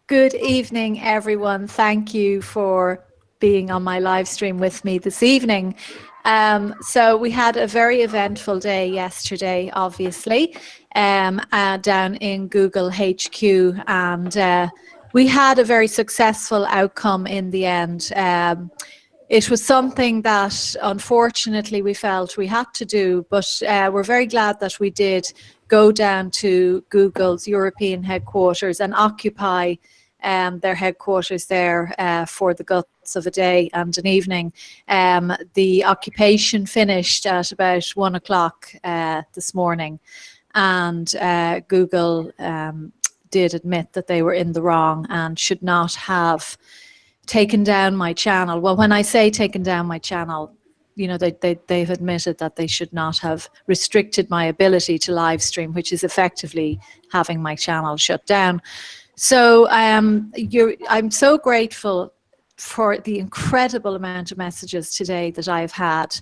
Good evening, everyone. Thank you for being on my live stream with me this evening. So we had a very eventful day yesterday, obviously, down in Google HQ, and we had a very successful outcome in the end. It was something that unfortunately we felt we had to do, but we're very glad that we did go down to Google's European headquarters and occupy their headquarters there for the guts of a day and an evening. The occupation finished at about 1 o'clock this morning, and Google did admit that they were in the wrong and should not have taken down my channel. Well, when I say taken down my channel, you know, they've admitted that they should not have restricted my ability to live stream, which is effectively having my channel shut down. So I'm so grateful for the incredible amount of messages today that I've had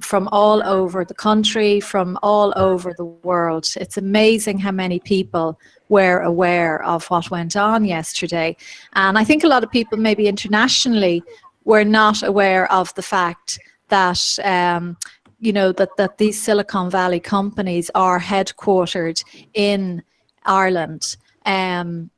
from all over the country, from all over the world. It's amazing how many people were aware of what went on yesterday. And I think a lot of people maybe internationally were not aware of the fact that you know, that these Silicon Valley companies are headquartered in Ireland. And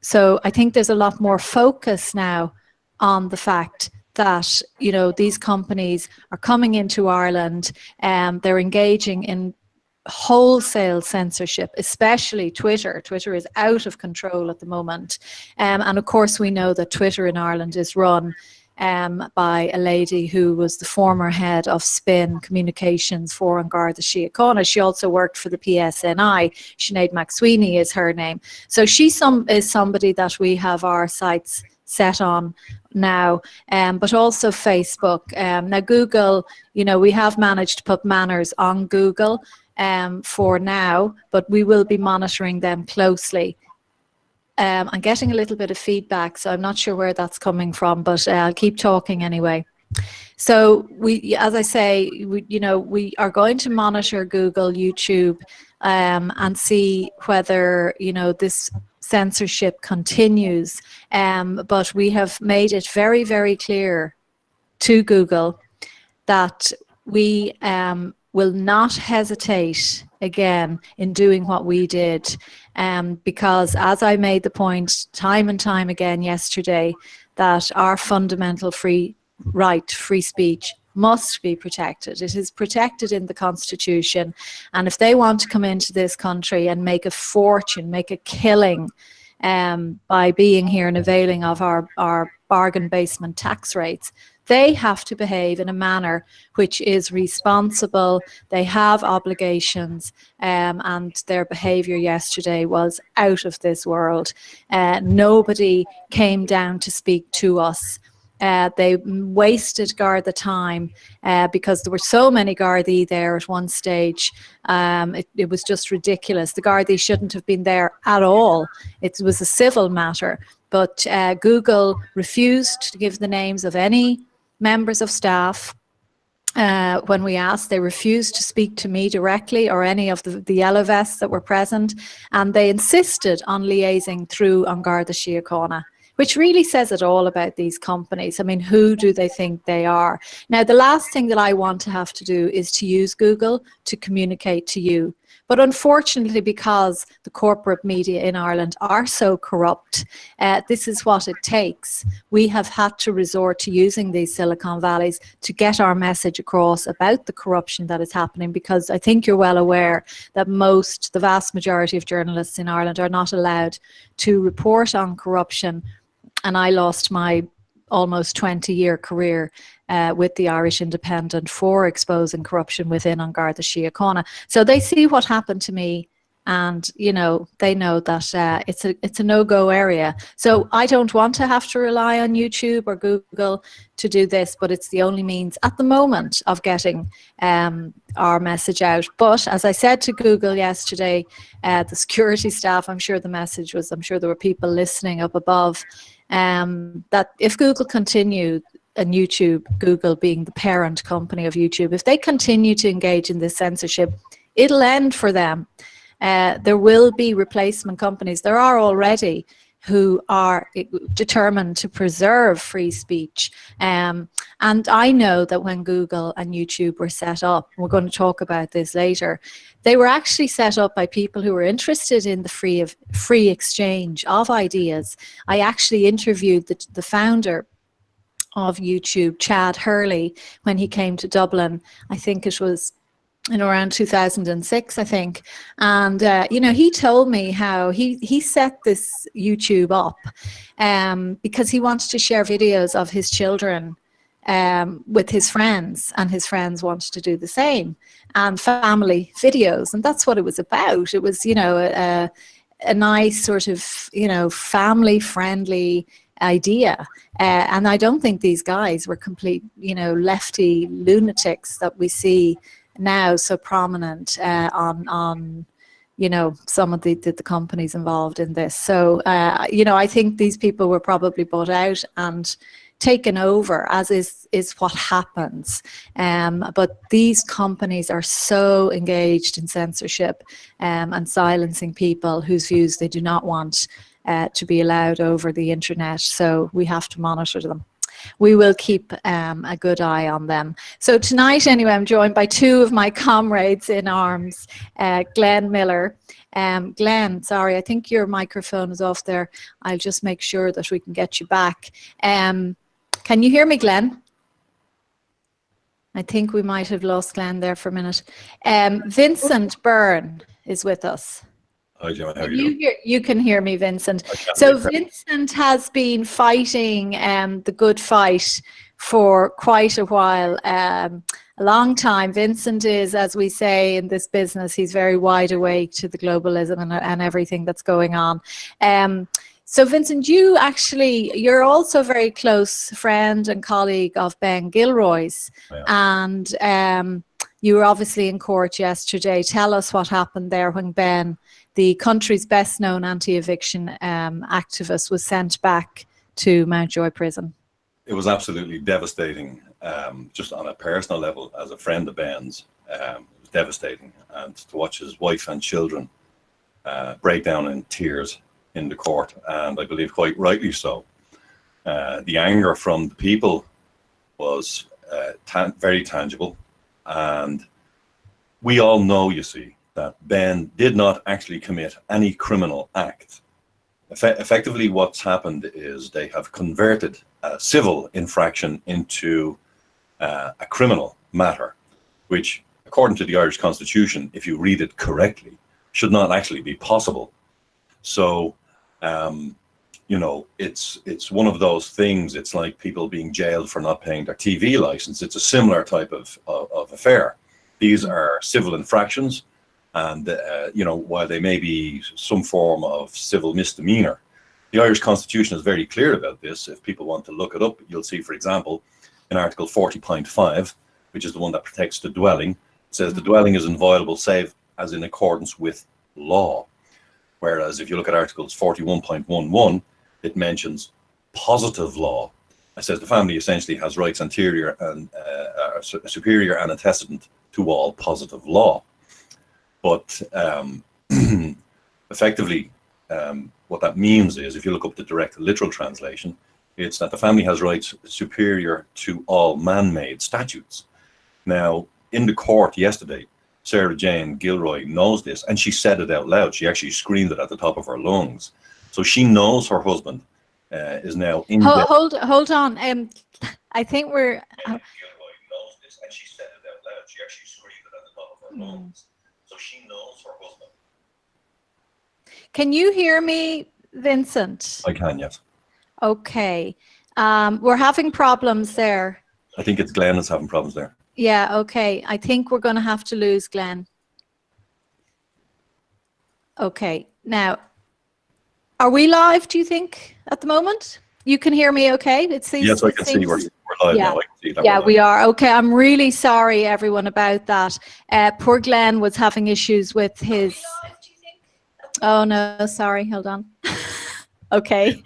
so I think there's a lot more focus now on the fact that, you know, these companies are coming into Ireland and they're engaging in wholesale censorship, especially Twitter. Twitter is out of control at the moment. And of course, we know that Twitter in Ireland is run by a lady who was the former head of Spin Communications for An Garda Síochána. She also worked for the PSNI. Sinead McSweeney is her name. So she is somebody that we have our sights set on now, but also Facebook. Now Google, you know, we have managed to put manners on Google for now, but we will be monitoring them closely. I'm getting a little bit of feedback, so I'm not sure where that's coming from, but I'll keep talking anyway. So we, as I say, we are going to monitor Google, YouTube, and see whether, you know, this censorship continues. But we have made it very, very clear to Google that we will not hesitate again in doing what we did, because as I made the point time and time again yesterday, that our fundamental free speech must be protected. It is protected in the Constitution, and if they want to come into this country and make a fortune, make a killing by being here and availing of our bargain basement tax rates, they have to behave in a manner which is responsible. They have obligations, and their behaviour yesterday was out of this world. Nobody came down to speak to us. They wasted Garda time because there were so many Gardaí there at one stage. It was just ridiculous. The Gardaí shouldn't have been there at all. It was a civil matter. But Google refused to give the names of any members of staff. When we asked, they refused to speak to me directly or any of the yellow vests that were present, and they insisted on liaising through An Garda Síochána, which really says it all about these companies. I mean, who do they think they are? Now, the last thing that I want to have to do is to use Google to communicate to you. But unfortunately, because the corporate media in Ireland are so corrupt, this is what it takes. We have had to resort to using these Silicon Valleys to get our message across about the corruption that is happening, because I think you're well aware that the vast majority of journalists in Ireland are not allowed to report on corruption. And I lost my almost 20-year career with the Irish Independent for exposing corruption within An Garda Síochána. So they see what happened to me, and you know, they know that it's a no-go area. So I don't want to have to rely on YouTube or Google to do this, but it's the only means at the moment of getting our message out. But as I said to Google yesterday, the security staff, I'm sure there were people listening up above, that if Google continued, and YouTube, Google being the parent company of YouTube, if they continue to engage in this censorship, it'll end for them. There will be replacement companies. There are already who are determined to preserve free speech. And I know that when Google and YouTube were set up, we're going to talk about this later, they were actually set up by people who were interested in the free exchange of ideas. I actually interviewed the founder of YouTube, Chad Hurley, when he came to Dublin. I think it was in around 2006, I think. And, you know, he told me how he set this YouTube up because he wanted to share videos of his children with his friends, and his friends wanted to do the same, and family videos. And that's what it was about. It was, you know, a nice sort of, you know, family friendly idea. And I don't think these guys were complete, you know, lefty lunatics that we see now so prominent on you know, some of the companies involved in this. So you know, I think these people were probably bought out and taken over, as is what happens. But these companies are so engaged in censorship and silencing people whose views they do not want to be allowed over the internet. So we have to monitor them. We will keep a good eye on them. So tonight, anyway, I'm joined by two of my comrades in arms, Glenn Miller. Glenn, sorry, I think your microphone is off there. I'll just make sure that we can get you back. Can you hear me, Glenn? I think we might have lost Glenn there for a minute. Vincent Byrne is with us. Hi, Gemma, how are you? You can hear me, Vincent. So Vincent has been fighting the good fight for quite a while, a long time. Vincent is, as we say in this business, he's very wide awake to the globalism and everything that's going on. So Vincent, you're also a very close friend and colleague of Ben Gilroy's. And you were obviously in court yesterday. Tell us what happened there when Ben, the country's best known anti-eviction activist, was sent back to Mountjoy prison. It was absolutely devastating, just on a personal level. As a friend of Ben's, it was devastating. And to watch his wife and children break down in tears in the court, and I believe quite rightly so. The anger from the people was very tangible. And we all know, you see, that Ben did not actually commit any criminal act. Effectively, what's happened is they have converted a civil infraction into a criminal matter, which, according to the Irish Constitution, if you read it correctly, should not actually be possible. So, you know, it's one of those things. It's like people being jailed for not paying their TV license. It's a similar type of affair. These are civil infractions. And, you know, while they may be some form of civil misdemeanor, the Irish Constitution is very clear about this. If people want to look it up, you'll see, for example, in Article 40.5, which is the one that protects the dwelling, it says the dwelling is inviolable save as in accordance with law. Whereas if you look at Articles 41.11, it mentions positive law. It says the family essentially has rights anterior and superior and antecedent to all positive law. But effectively, what that means is, if you look up the direct literal translation, it's that the family has rights superior to all man-made statutes. Now, in the court yesterday, Sarah Jane Gilroy knows this, and she said it out loud. She actually screamed it at the top of her lungs. So she knows her husband is now in hold on. I think we're... Gilroy knows this, and she said it out loud. She actually screamed it at the top of her lungs. So she knows her husband. Can you hear me, Vincent? I can, yes. Okay. We're having problems there. I think it's Glenn that's having problems there. Yeah, okay. I think we're going to have to lose Glenn. Okay. Now, are we live, do you think, at the moment? You can hear me okay? Yes, I can see we're live now. I can see that. Yeah, we are. Okay, I'm really sorry, everyone, about that. Poor Glenn was having issues with his... Oh, no, sorry. Hold on. Okay.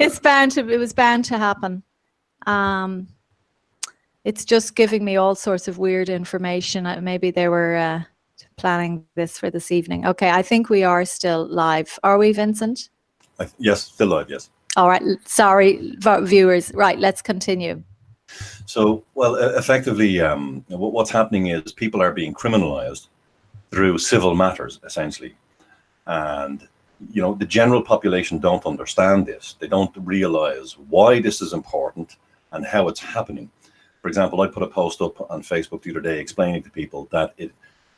It was bound to happen. It's just giving me all sorts of weird information. Maybe they were planning this for this evening. Okay, I think we are still live. Are we, Vincent? Yes, still live, yes. All right, sorry, viewers. Right, let's continue. So, well, effectively, what's happening is people are being criminalized through civil matters, essentially. And, the general population don't understand this. They don't realize why this is important and how it's happening. For example, I put a post up on Facebook the other day explaining to people that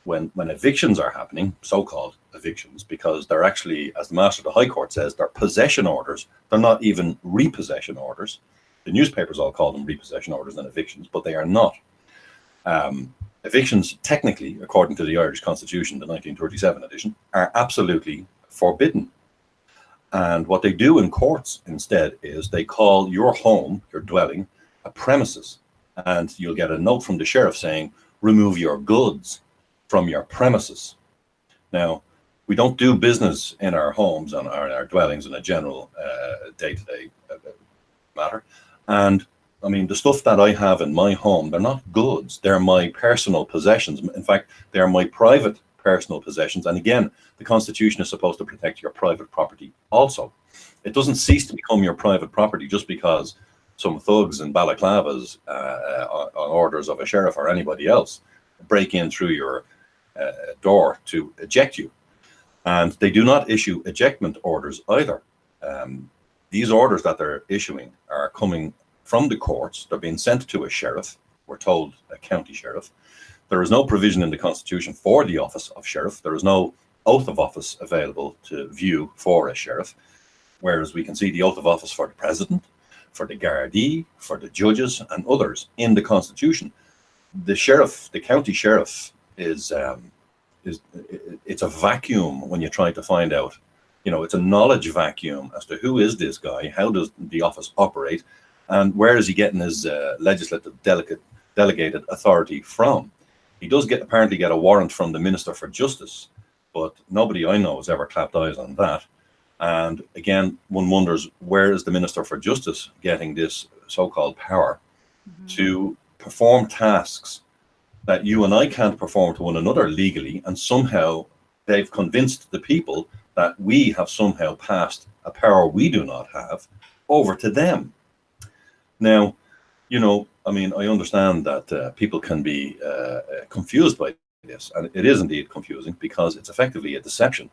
when evictions are happening, so-called evictions, because they're actually, as the Master of the High Court says, they're possession orders. They're not even repossession orders. The newspapers all call them repossession orders and evictions, but they are not. Evictions, technically, according to the Irish Constitution, the 1937 edition, are absolutely forbidden. And what they do in courts instead is they call your home, your dwelling, a premises. And you'll get a note from the sheriff saying, remove your goods from your premises. Now, we don't do business in our homes and our dwellings in a general day-to-day matter. And I mean, the stuff that I have in my home, they're not goods. They're my personal possessions. In fact, they're my private personal possessions. And again, the Constitution is supposed to protect your private property also. It doesn't cease to become your private property just because some thugs in balaclavas on orders of a sheriff or anybody else break in through your door to eject you. And they do not issue ejectment orders either. These orders that they're issuing are coming from the courts. They're being sent to a sheriff, we're told a county sheriff. There is no provision in the Constitution for the office of sheriff. There is no oath of office available to view for a sheriff, whereas we can see the oath of office for the president, for the Gardaí, for the judges and others in the Constitution. The sheriff, the county sheriff, it's a vacuum when you try to find out. It's a knowledge vacuum as to who is this guy, how does the office operate, and where is he getting his legislative delegated authority from. He does apparently get a warrant from the Minister for Justice, but nobody I know has ever clapped eyes on that. And again, one wonders, where is the Minister for Justice getting this so-called power to perform tasks that you and I can't perform to one another legally, and somehow they've convinced the people that we have somehow passed a power we do not have over to them. Now, I mean, I understand that people can be confused by this, and it is indeed confusing because it's effectively a deception.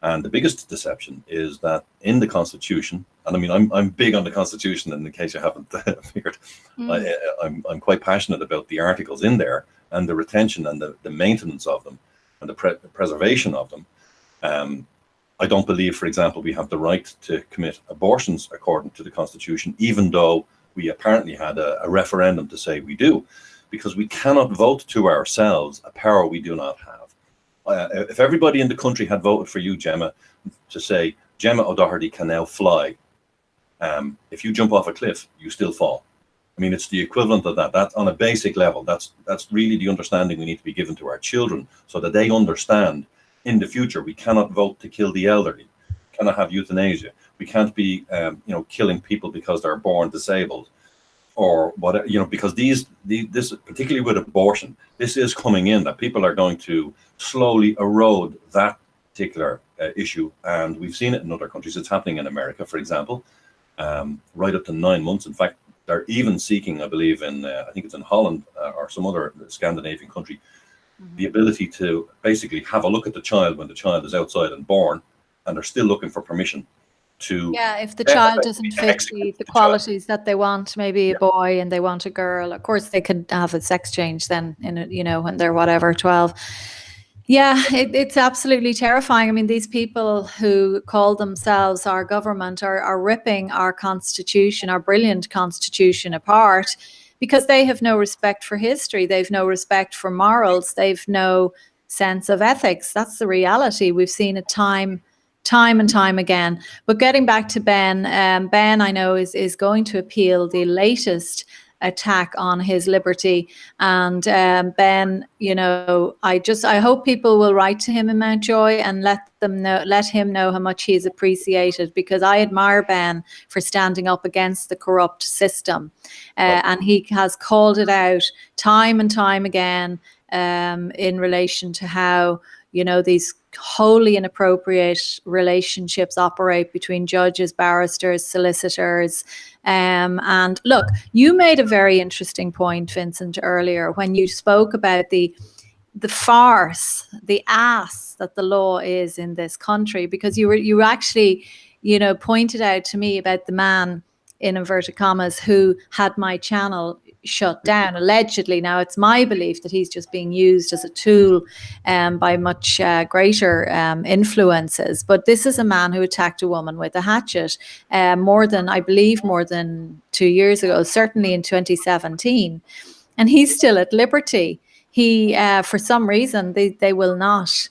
And the biggest deception is that in the Constitution, and I mean, I'm big on the Constitution, and in case you haven't figured, I'm quite passionate about the articles in there and the retention and the maintenance of them and the preservation of them. I don't believe, for example, we have the right to commit abortions according to the Constitution, even though we apparently had a referendum to say we do, because we cannot vote to ourselves a power we do not have. If everybody in the country had voted for you, Gemma, to say, Gemma O'Doherty can now fly, if you jump off a cliff, you still fall. I mean, it's the equivalent of that. That's on a basic level. That's really the understanding we need to be given to our children, so that they understand in the future we cannot vote to kill the elderly, cannot have euthanasia. We can't be, killing people because they're born disabled, or whatever. Because this, particularly with abortion, this is coming in that people are going to slowly erode that particular issue, and we've seen it in other countries. It's happening in America, for example, right up to 9 months. In fact, they're even seeking, I believe, I think it's in Holland or some other Scandinavian country, the ability to basically have a look at the child when the child is outside and born, and they're still looking for permission to. Yeah, if the child doesn't fit the qualities that they want, maybe a boy and they want a girl, of course they could have a sex change then, when they're whatever, 12. Yeah, it's absolutely terrifying. I mean, these people who call themselves our government are ripping our constitution, our brilliant constitution, apart, because they have no respect for history. They've no respect for morals. They've no sense of ethics. That's the reality. We've seen it time and time again. But getting back to Ben, Ben, I know, is going to appeal the latest attack on his liberty. And Ben, I hope people will write to him in Mountjoy and let him know how much he is appreciated, because I admire Ben for standing up against the corrupt system. And he has called it out time and time again in relation to how, these wholly inappropriate relationships operate between judges, barristers, solicitors. And look, you made a very interesting point, Vincent, earlier when you spoke about the farce, the ass that the law is in this country, because you actually, pointed out to me about the man, in inverted commas, who had my channel shut down allegedly. Now it's my belief that he's just being used as a tool by much greater influences. But this is a man who attacked a woman with a hatchet more than 2 years ago, certainly in 2017, and he's still at liberty. He, for some reason, they will not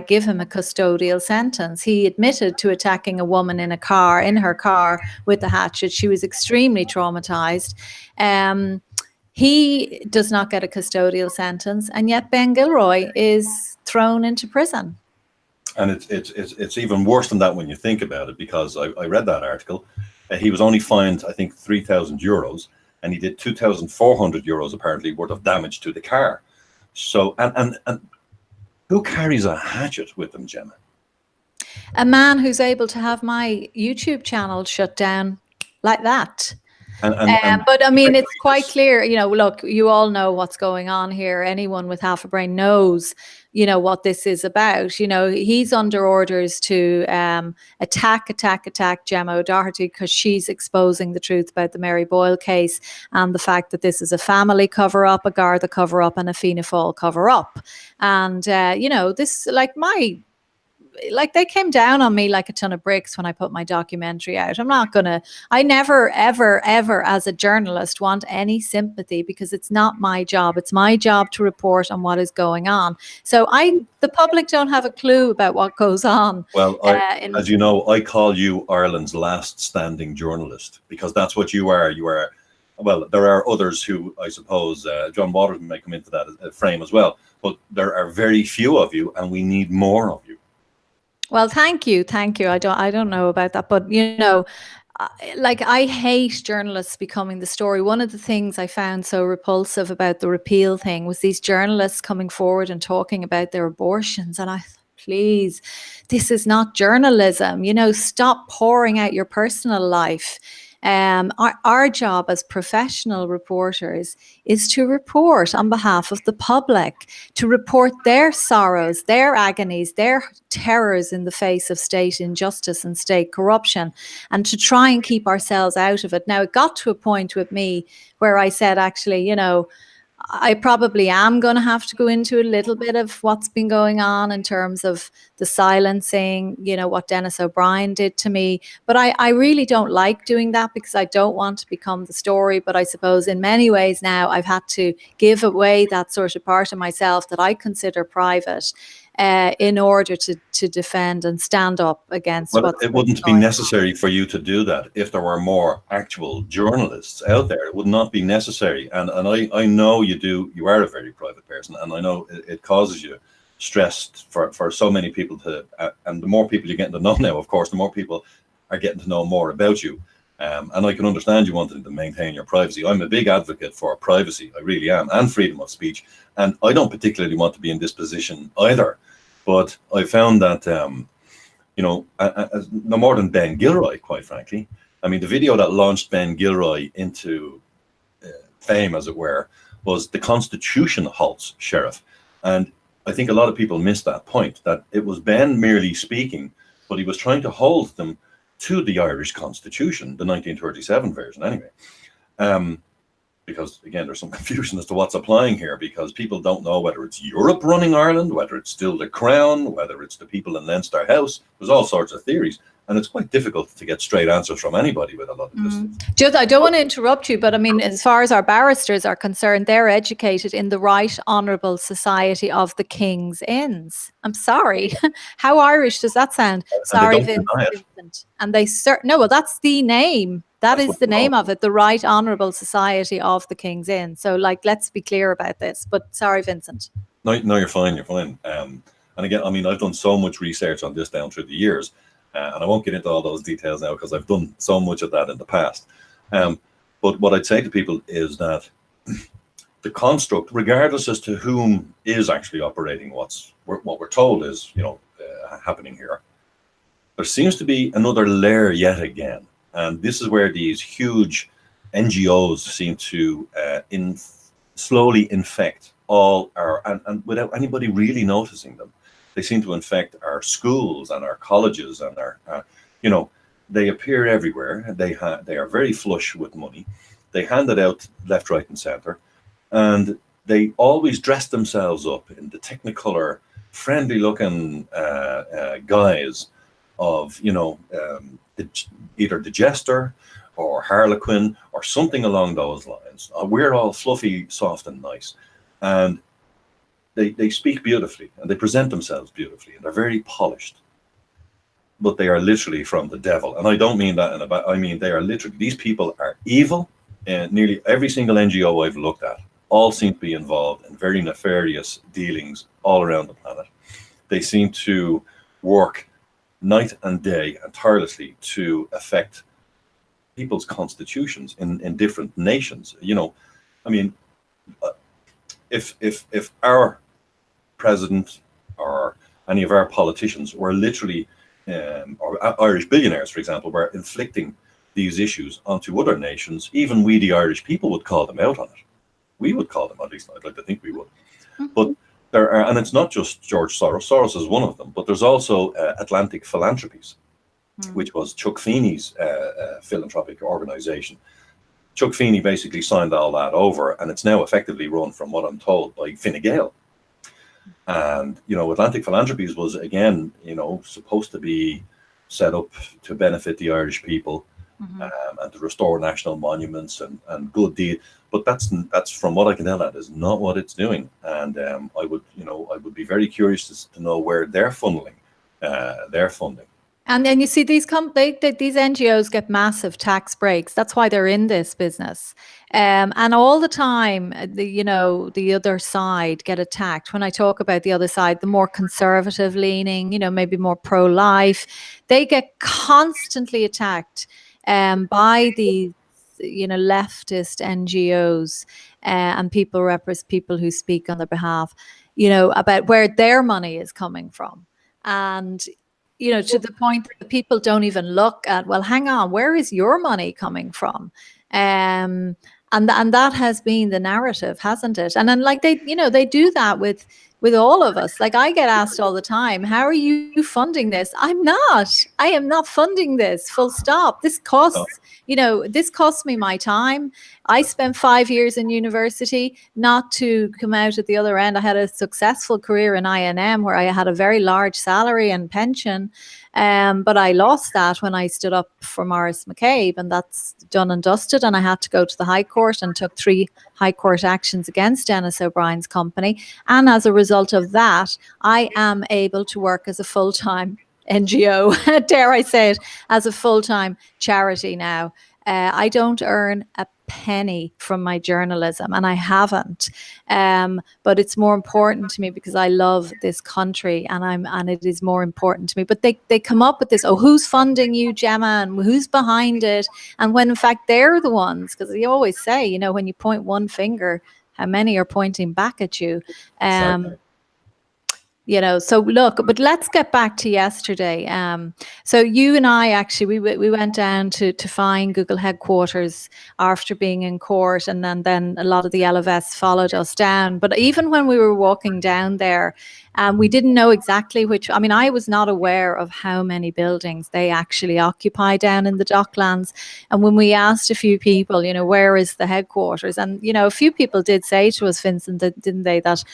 give him a custodial sentence. He admitted to attacking a woman in her car with a hatchet. She was extremely traumatized. He does not get a custodial sentence, and yet Ben Gilroy is thrown into prison. And it's even worse than that when you think about it, because I read that article. He was only fined, I think, €3,000, and he did €2,400 apparently worth of damage to the car. So, and who carries a hatchet with them, Gemma? A man who's able to have my YouTube channel shut down like that. But I mean, it's quite clear, look, you all know what's going on here. Anyone with half a brain knows, what this is about. He's under orders to attack Gemma O'Doherty because she's exposing the truth about the Mary Boyle case and the fact that this is a family cover-up, a Garda cover-up, and a Fianna Fáil cover-up. And, this, they came down on me like a ton of bricks when I put my documentary out. I never, ever, ever as a journalist want any sympathy, because it's not my job. It's my job to report on what is going on. So the public don't have a clue about what goes on. Well, as you know, I call you Ireland's last standing journalist, because that's what you are. You are, well, there are others who, I suppose, John Waters may come into that frame as well, but there are very few of you, and we need more of you. Well, thank you. I don't know about that, but I hate journalists becoming the story. One of the things I found so repulsive about the repeal thing was these journalists coming forward and talking about their abortions, and I thought, please, this is not journalism. Stop pouring out your personal life. Our job as professional reporters is to report on behalf of the public, to report their sorrows, their agonies, their terrors in the face of state injustice and state corruption, and to try and keep ourselves out of it. Now, it got to a point with me where I said, actually, I probably am going to have to go into a little bit of what's been going on in terms of the silencing, what Dennis O'Brien did to me. But I really don't like doing that, because I don't want to become the story. But I suppose in many ways now I've had to give away that sort of part of myself that I consider private in order to defend and stand up against what it wouldn't be necessary for you to do that if there were more actual journalists out there. It would not be necessary. And I know you are a very private person, and I know it causes you stress for so many people and the more people you're getting to know now, of course, the more people are getting to know more about you. And I can understand you wanting to maintain your privacy. I'm a big advocate for privacy, I really am, and freedom of speech. And I don't particularly want to be in this position either. But I found that, no more than Ben Gilroy, quite frankly. I mean, the video that launched Ben Gilroy into fame, as it were, was "The Constitution Halts, Sheriff." And I think a lot of people missed that point, that it was Ben merely speaking, but he was trying to hold them to the Irish Constitution, the 1937 version anyway. Because, again, there's some confusion as to what's applying here, because people don't know whether it's Europe running Ireland, whether it's still the Crown, whether it's the people in Leinster House. There's all sorts of theories. And it's quite difficult to get straight answers from anybody with a lot of this. Judd, I don't want to interrupt you, but I mean, as far as our barristers are concerned, they're educated in the Right Honourable Society of the King's Inns. I'm sorry. How Irish does that sound? Sorry, Vincent. And they no, well, that's the name. That's the name of it, the Right Honourable Society of the King's Inn. So, let's be clear about this. But sorry, Vincent. No, you're fine. You're fine. And again, I mean, I've done so much research on this down through the years. And I won't get into all those details now, because I've done so much of that in the past. But what I'd say to people is that the construct, regardless as to whom is actually operating what we're told is, happening here, there seems to be another layer yet again. And this is where these huge NGOs seem to slowly infect all our, and without anybody really noticing them, they seem to infect our schools and our colleges and our, they appear everywhere. They are very flush with money. They hand it out left, right, and center, and they always dress themselves up in the Technicolor, friendly-looking guise of, either the jester or harlequin or something along those lines. We're all fluffy, soft, and nice, and they speak beautifully and they present themselves beautifully and they're very polished. But they are literally from the devil, and I don't mean that in a bad. I mean they are literally. These people are evil, and nearly every single NGO I've looked at all seem to be involved in very nefarious dealings all around the planet. They seem to work night and day and tirelessly to affect people's constitutions in different nations. If our president or any of our politicians were literally, or Irish billionaires, for example, were inflicting these issues onto other nations, even we, the Irish people, would call them out on it. We would call them, at least I'd like to think we would. Mm-hmm. But there are, and it's not just George Soros. Soros is one of them, but there's also Atlantic Philanthropies, which was Chuck Feeney's philanthropic organization. Chuck Feeney basically signed all that over, and it's now effectively run, from what I'm told, by Fine Gael. And, Atlantic Philanthropies was, again, supposed to be set up to benefit the Irish people, and to restore national monuments and good deed. But that's from what I can tell, that is not what it's doing. And I would be very curious to know where they're funneling their funding. And then you see these NGOs get massive tax breaks. That's why they're in this business. And all the time, the other side get attacked. When I talk about the other side, the more conservative leaning, maybe more pro-life, they get constantly attacked by these, leftist NGOs and people who speak on their behalf, about where their money is coming from. And to the point that people don't even look at, well, hang on, where is your money coming from? And that has been the narrative, hasn't it? And then, like, they do that with all of us. Like, I get asked all the time, how are you funding this? I am not funding this, full stop. This costs, this costs me my time. I spent 5 years in university not to come out at the other end. I had a successful career in INM where I had a very large salary and pension. But I lost that when I stood up for Maurice McCabe, and that's done and dusted. And I had to go to the High Court and took 3 High Court actions against Dennis O'Brien's company. And as a result of that, I am able to work as a full-time NGO, dare I say it, as a full-time charity now. I don't earn a penny from my journalism, and I haven't. But it's more important to me because I love this country, and it is more important to me. But they come up with this, who's funding you, Gemma, and who's behind it? And when in fact they're the ones, because they always say, when you point one finger, how many are pointing back at you? Exactly. So look, but let's get back to yesterday. So you and I actually, we went down to find Google headquarters after being in court, and then a lot of the LFS followed us down. But even when we were walking down there, we didn't know exactly which. I mean, I was not aware of how many buildings they actually occupy down in the Docklands. And when we asked a few people, where is the headquarters? And, a few people did say to us, Vincent, didn't they, that,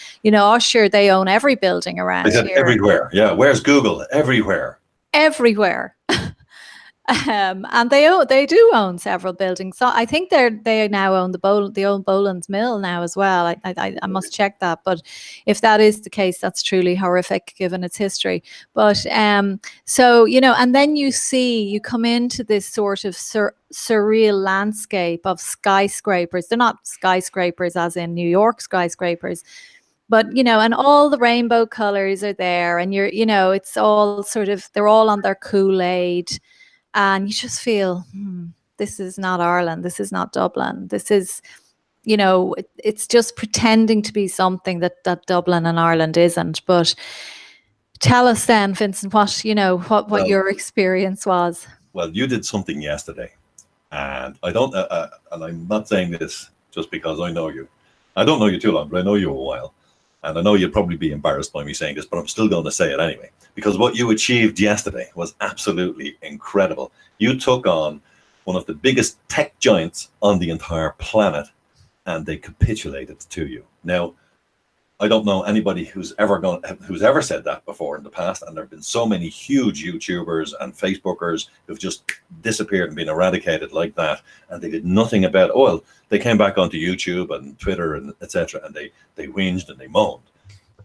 sure, they own every building around they said here. Everywhere. Yeah. Where's Google? Everywhere. Everywhere. And they do own several buildings. So I think they now own the old Boland's Mill now as well. I must check that. But if that is the case, that's truly horrific given its history. But so, and then you come into this sort of surreal landscape of skyscrapers. They're not skyscrapers as in New York skyscrapers. But, and all the rainbow colors are there, and it's all sort of, they're all on their Kool-Aid. And you just feel, this is not Ireland. This is not Dublin. This is it's just pretending to be something that Dublin and Ireland isn't. But tell us then, Vincent, what Well, your experience was. well, you did something yesterday, and I don't, and I'm not saying this just because I know you. I don't know you too long, but I know you a while, and I know you'd probably be embarrassed by me saying this, but I'm still going to say it anyway, because what you achieved yesterday was absolutely incredible. You took on one of the biggest tech giants on the entire planet, and they capitulated to you. Now, I don't know anybody who's ever said that before in the past, and there have been so many huge YouTubers and Facebookers who've just disappeared and been eradicated like that, and they did nothing about it. Well, they came back onto YouTube and Twitter and etc., and they whinged and they moaned.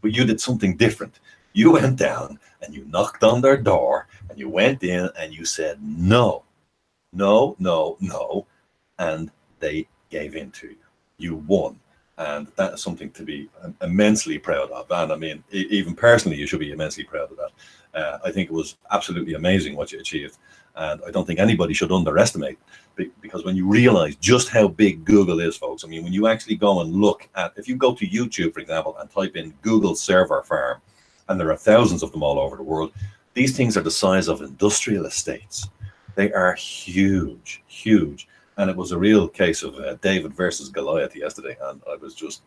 But you did something different. You went down and you knocked on their door, and you went in and you said no, no, no, no, and they gave in to you. You won. And that is something to be immensely proud of. And I mean, even personally, you should be immensely proud of that. I think it was absolutely amazing what you achieved. And I don't think anybody should underestimate, because when you realize just how big Google is, folks, I mean, when you actually go and look at, if you go to YouTube, for example, and type in Google server farm, and there are thousands of them all over the world, these things are the size of industrial estates. They are huge, huge. And it was a real case of David versus Goliath yesterday, and I was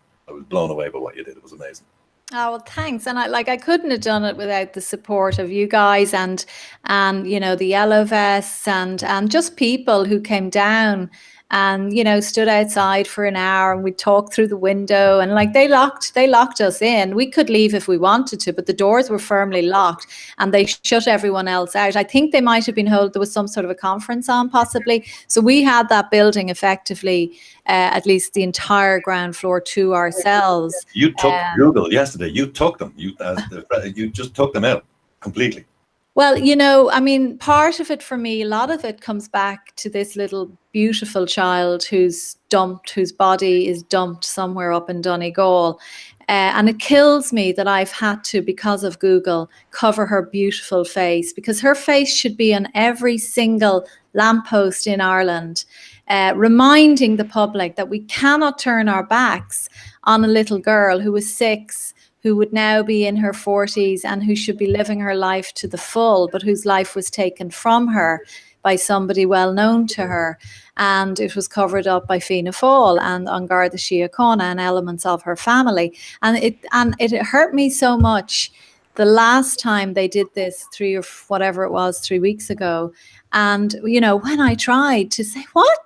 blown away by what you did. It was amazing. Oh, well, thanks. And I couldn't have done it without the support of you guys and the yellow vests and just people who came down and stood outside for an hour, and we talked through the window, and like they locked us in. We could leave if we wanted to, but the doors were firmly locked, and they shut everyone else out. I think they might have been told there was some sort of a conference on, possibly. So we had that building effectively, at least the entire ground floor, to ourselves. You took Google yesterday. You took them. You just took them out completely. Well, I mean, part of it for me, a lot of it comes back to this little beautiful child whose body is dumped somewhere up in Donegal. And it kills me that I've had to, because of Google, cover her beautiful face, because her face should be on every single lamppost in Ireland, reminding the public that we cannot turn our backs on a little girl who was 6, who would now be in her 40s and who should be living her life to the full, but whose life was taken from her by somebody well known to her. And it was covered up by Fianna Fáil and An Garda Síochána and elements of her family. And it hurt me so much the last time they did this 3 weeks ago. And, when I tried to say,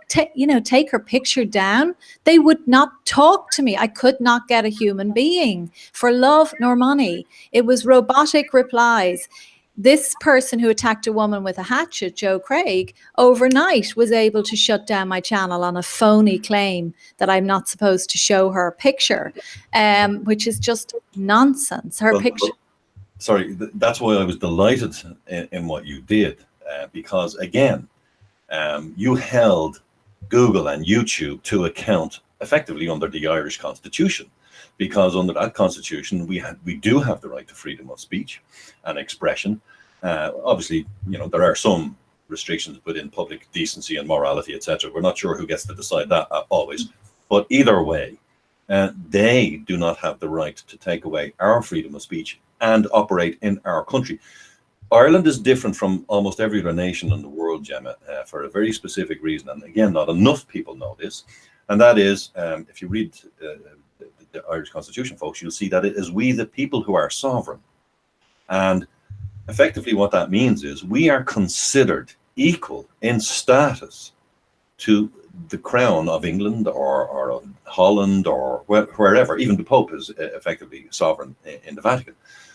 take her picture down, they would not talk to me. I could not get a human being for love nor money. It was robotic replies. This person who attacked a woman with a hatchet, Joe Craig, overnight was able to shut down my channel on a phony claim that I'm not supposed to show her picture, which is just nonsense. Her picture. Sorry, that's why I was delighted in what you did. Because again, you held Google and YouTube to account effectively under the Irish Constitution, because under that Constitution we do have the right to freedom of speech and expression. Obviously, there are some restrictions within public decency and morality, etc. We're not sure who gets to decide that always, but either way, they do not have the right to take away our freedom of speech and operate in our country. Ireland is different from almost every other nation in the world, Gemma, for a very specific reason. And again, not enough people know this. And that is, if you read the Irish Constitution, folks, you'll see that it is we, the people, who are sovereign. And effectively what that means is we are considered equal in status to the Crown of England or of Holland or wherever. Even the Pope is effectively sovereign in the Vatican.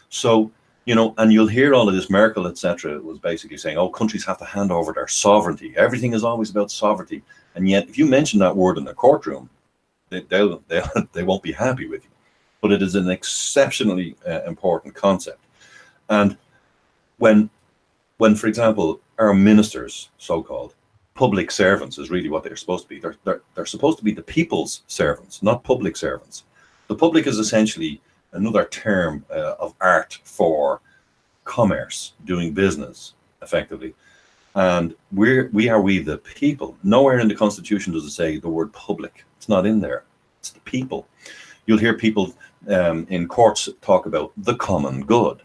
So, and you'll hear all of this, Merkel, etc., was basically saying, oh, countries have to hand over their sovereignty. Everything is always about sovereignty. And yet, if you mention that word in the courtroom, they won't be happy with you. But it is an exceptionally important concept. And when, for example, our ministers, so-called, public servants is really what they're supposed to be. They're supposed to be the people's servants, not public servants. The public is essentially another term of art for commerce, doing business, effectively. And we are the people. Nowhere in the Constitution does it say the word public. It's not in there. It's the people. You'll hear people in courts talk about the common good.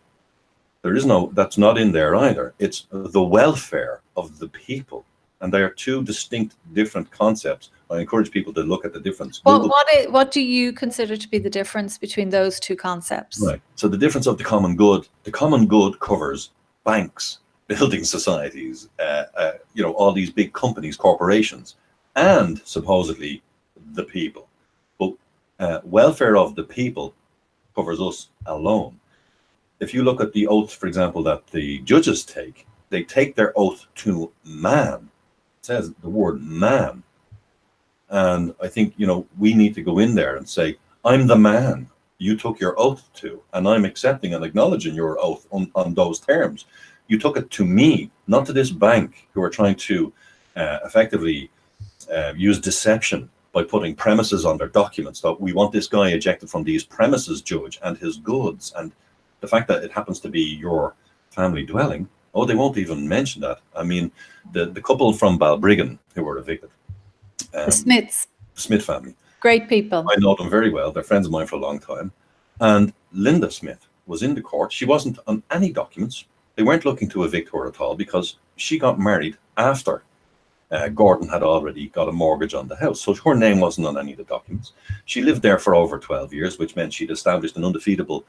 There is no, that's not in there either. It's the welfare of the people. And they are two distinct, different concepts. I encourage people to look at the difference. What do you consider to be the difference between those two concepts? Right. So the difference of the common good covers banks, building societies, all these big companies, corporations, and supposedly the people. But welfare of the people covers us alone. If you look at the oath, for example, that the judges take, they take their oath to man. It says the word man. And I think, we need to go in there and say, I'm the man you took your oath to, and I'm accepting and acknowledging your oath on those terms. You took it to me, not to this bank who are trying to effectively use deception by putting premises on their documents. That we want this guy ejected from these premises, judge, and his goods. And the fact that it happens to be your family dwelling, they won't even mention that. I mean, the couple from Balbriggan who were evicted. The Smiths. Smith family. Great people. I know them very well. They're friends of mine for a long time. And Linda Smith was in the court. She wasn't on any documents. They weren't looking to evict her at all because she got married after Gordon had already got a mortgage on the house. So her name wasn't on any of the documents. She lived there for over 12 years, which meant she'd established an undefeatable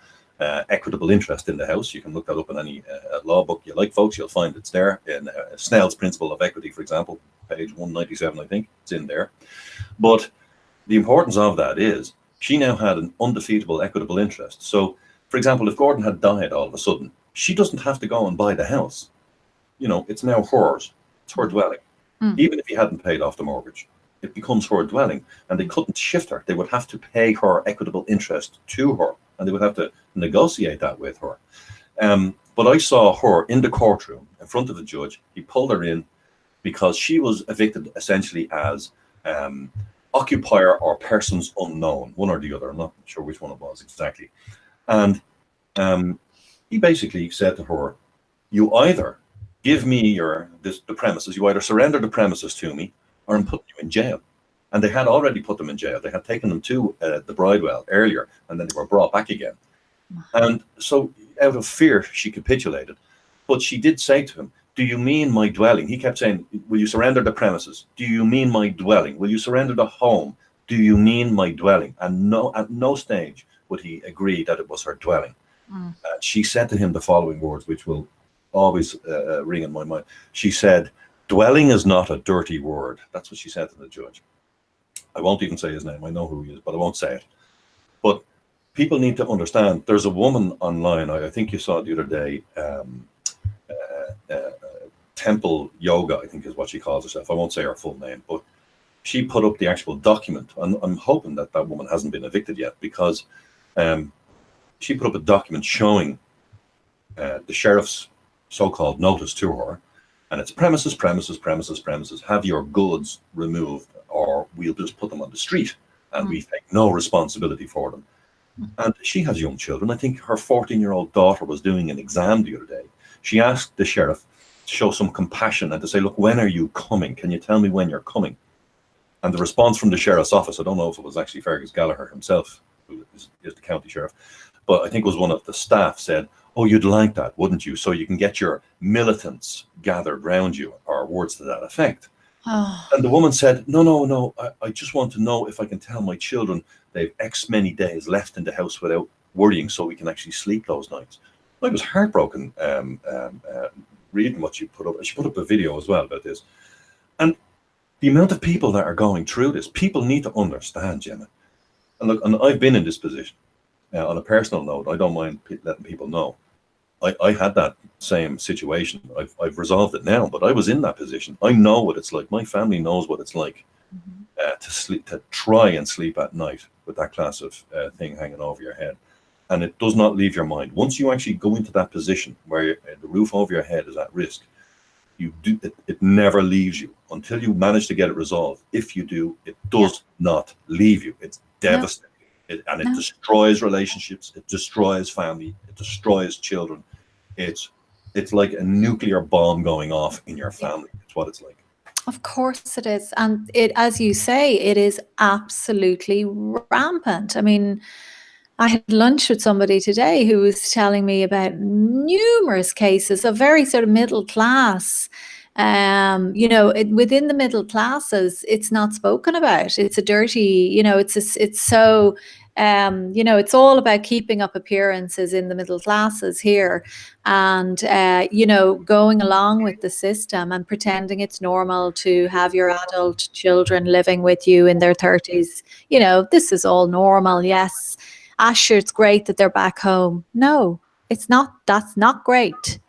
equitable interest in the house. You can look that up in any law book you like, folks. You'll find it's there in Snell's Principle of Equity, for example, page 197, I think. It's in there. But the importance of that is she now had an undefeatable equitable interest. So, for example, if Gordon had died all of a sudden, she doesn't have to go and buy the house. It's now hers. It's her dwelling. Even if he hadn't paid off the mortgage, it becomes her dwelling, and they couldn't shift her. They would have to pay her equitable interest to her, and they would have to negotiate that with her. But I saw her in the courtroom in front of the judge. He pulled her in because she was evicted essentially as occupier or persons unknown, one or the other. I'm not sure which one it was exactly. And he basically said to her, you either give me the premises, you either surrender the premises to me, or I'm putting you in jail. And they had already put them in jail. They had taken them to the Bridewell earlier, and then they were brought back again. And so out of fear, she capitulated. But she did say to him, do you mean my dwelling? He kept saying, will you surrender the premises? Do you mean my dwelling? Will you surrender the home? Do you mean my dwelling? And at no stage would he agree that it was her dwelling. She said to him the following words, which will always ring in my mind. She said, dwelling is not a dirty word. That's what she said to the judge. I won't even say his name. I know who he is, but I won't say it. But people need to understand, there's a woman online, I think you saw it the other day, Temple Yoga, I think is what she calls herself. I won't say her full name, but she put up the actual document. And I'm hoping that that woman hasn't been evicted yet, because she put up a document showing the sheriff's so-called notice to her, and it's premises, have your goods removed, or we'll just put them on the street, and we take no responsibility for them. And she has young children. I think her 14-year-old daughter was doing an exam the other day. She asked the sheriff to show some compassion and to say, look, when are you coming? Can you tell me when you're coming? And the response from the sheriff's office, I don't know if it was actually Fergus Gallagher himself, who is the county sheriff, but I think it was one of the staff, said, oh, you'd like that, wouldn't you? So you can get your militants gathered round you, or words to that effect. Oh. And the woman said, no, I just want to know if I can tell my children they've X many days left in the house without worrying, so we can actually sleep those nights. I was heartbroken reading what she put up. She put up a video as well about this. And the amount of people that are going through this, people need to understand, Gemma. And look, and I've been in this position. On a personal note, I don't mind letting people know. I had that same situation. I've resolved it now, but I was in that position. I know what it's like. My family knows what it's like to try and sleep at night with that class of thing hanging over your head. And it does not leave your mind. Once you actually go into that position where the roof over your head is at risk, it never leaves you until you manage to get it resolved. If you do, it does not leave you. It's devastating. It destroys relationships. It destroys family. It destroys children. It's like a nuclear bomb going off in your family. It's what it's like. Of course it is. And it, as you say, it is absolutely rampant. I mean, I had lunch with somebody today who was telling me about numerous cases of very sort of middle class. Within the middle classes, it's not spoken about. It's a dirty, it's so, it's all about keeping up appearances in the middle classes here, and going along with the system and pretending it's normal to have your adult children living with you in their 30s. This is all normal. Yes. Sure, it's great that they're back home. No, it's not. That's not great.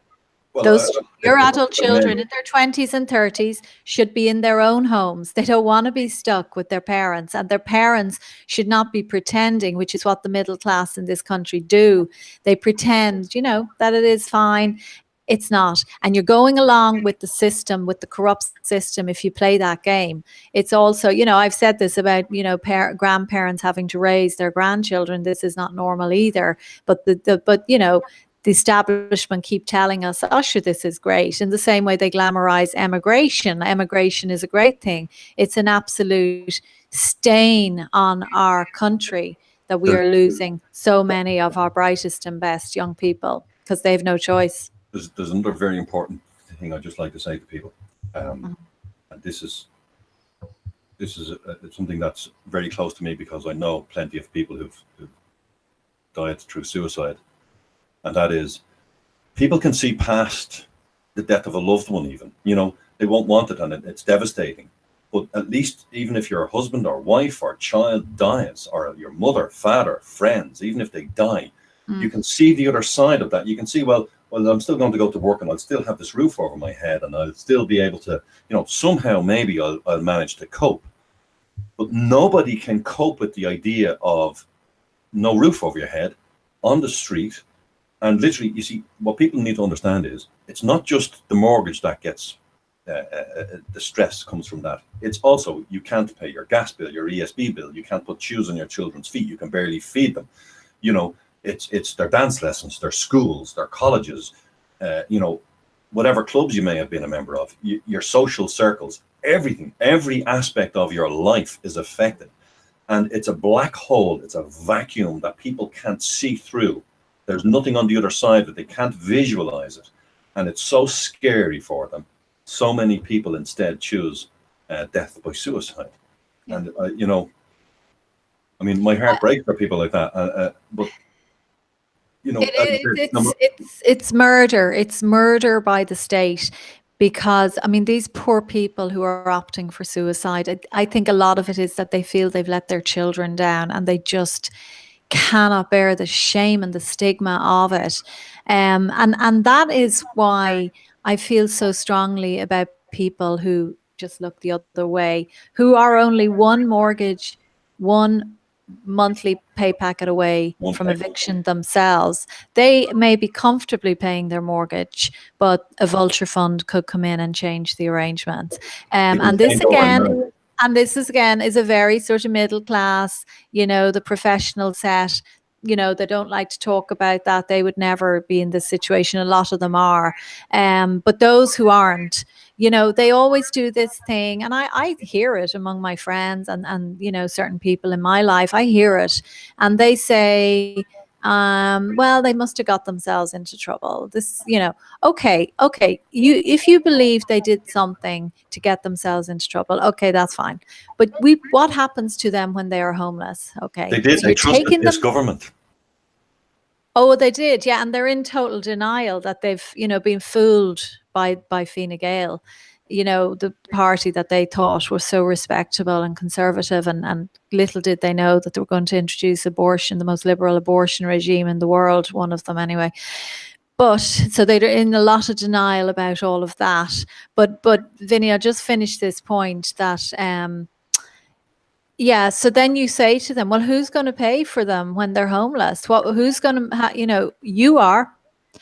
Well, Your adult if I may, children in their 20s and 30s should be in their own homes. They don't want to be stuck with their parents, and their parents should not be pretending, which is what the middle class in this country do. They pretend, that it is fine. It's not. And you're going along with the system, with the corrupt system, if you play that game. It's also, I've said this about, grandparents having to raise their grandchildren. This is not normal either. But the establishment keep telling us, oh, sure, this is great. In the same way they glamorize emigration. Emigration is a great thing. It's an absolute stain on our country that we are losing so many of our brightest and best young people because they have no choice. there's another very important thing I'd just like to say to people, and this is something that's very close to me because I know plenty of people who've died through suicide, and that is, people can see past the death of a loved one. Even they won't want it, and it's devastating. But at least, even if your husband or wife or child dies, or your mother, father, friends, even if they die, you can see the other side of that. You can see, well, I'm still going to go to work, and I'll still have this roof over my head, and I'll still be able to, somehow maybe I'll manage to cope. But nobody can cope with the idea of no roof over your head, on the street, and literally, you see, what people need to understand is it's not just the mortgage that gets the stress comes from that. It's also, you can't pay your gas bill, your ESB bill, you can't put shoes on your children's feet, you can barely feed them. It's their dance lessons, their schools, their colleges, whatever clubs you may have been a member of, your social circles, everything, every aspect of your life is affected. And it's a black hole, it's a vacuum that people can't see through. There's nothing on the other side that they can't visualize it. And it's so scary for them. So many people instead choose death by suicide. Yeah. And, my heart breaks for people like that. But it's murder. It's murder by the state, because these poor people who are opting for suicide, I think a lot of it is that they feel they've let their children down, and they just cannot bear the shame and the stigma of it. And that is why I feel so strongly about people who just look the other way, who are only one mortgage, one monthly pay packet away from eviction themselves. They may be comfortably paying their mortgage, but a vulture fund could come in and change the arrangement. And this again is a very sort of middle class, the professional set. They don't like to talk about that. They would never be in this situation. A lot of them are. But those who aren't, they always do this thing. And I hear it among my friends and certain people in my life. I hear it. And they say, well, they must have got themselves into trouble. Okay. If you believe they did something to get themselves into trouble, okay, that's fine. But what happens to them when they are homeless? Okay. They did. They trusted this government. Oh, they did. Yeah. And they're in total denial that they've, been fooled by Fine Gael, the party that they thought was so respectable and conservative, and little did they know that they were going to introduce abortion, the most liberal abortion regime in the world, one of them anyway. But so they're in a lot of denial about all of that. But Vinny, I'll just finish this point that, so then you say to them, well, who's going to pay for them when they're homeless? Who's going to, you are.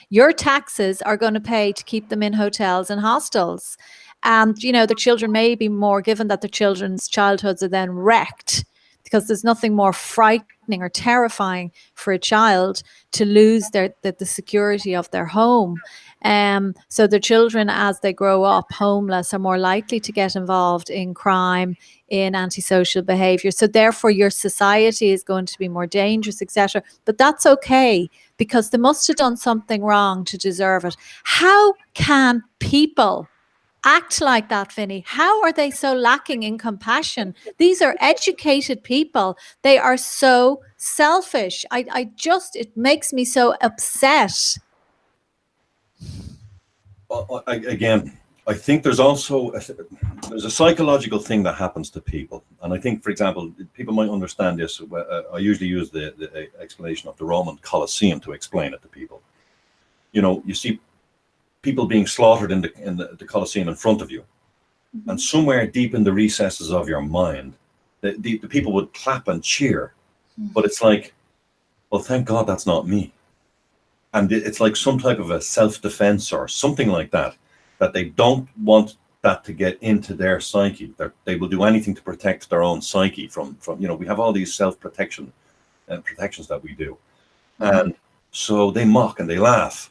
Your taxes are going to pay to keep them in hotels and hostels. And, their children may be more, given that their children's childhoods are then wrecked because there's nothing more frightening or terrifying for a child to lose the security of their home. So the children, as they grow up homeless, are more likely to get involved in crime, in antisocial behavior. So therefore your society is going to be more dangerous, etc. But that's okay, because they must have done something wrong to deserve it. How can people act like that, Vinny? How are they so lacking in compassion? These are educated people. They are so selfish. It makes me so upset. Again, I think there's also there's a psychological thing that happens to people, and I think, for example, people might understand this. I usually use the explanation of the Roman Colosseum to explain it to people. You know, you see people being slaughtered in the Colosseum in front of you, and somewhere deep in the recesses of your mind, the people would clap and cheer, but it's like, well, thank God that's not me. And it's like some type of a self-defense or something like that, that they don't want that to get into their psyche. They will do anything to protect their own psyche from, you know, we have all these self-protection and protections that we do. And so they mock and they laugh.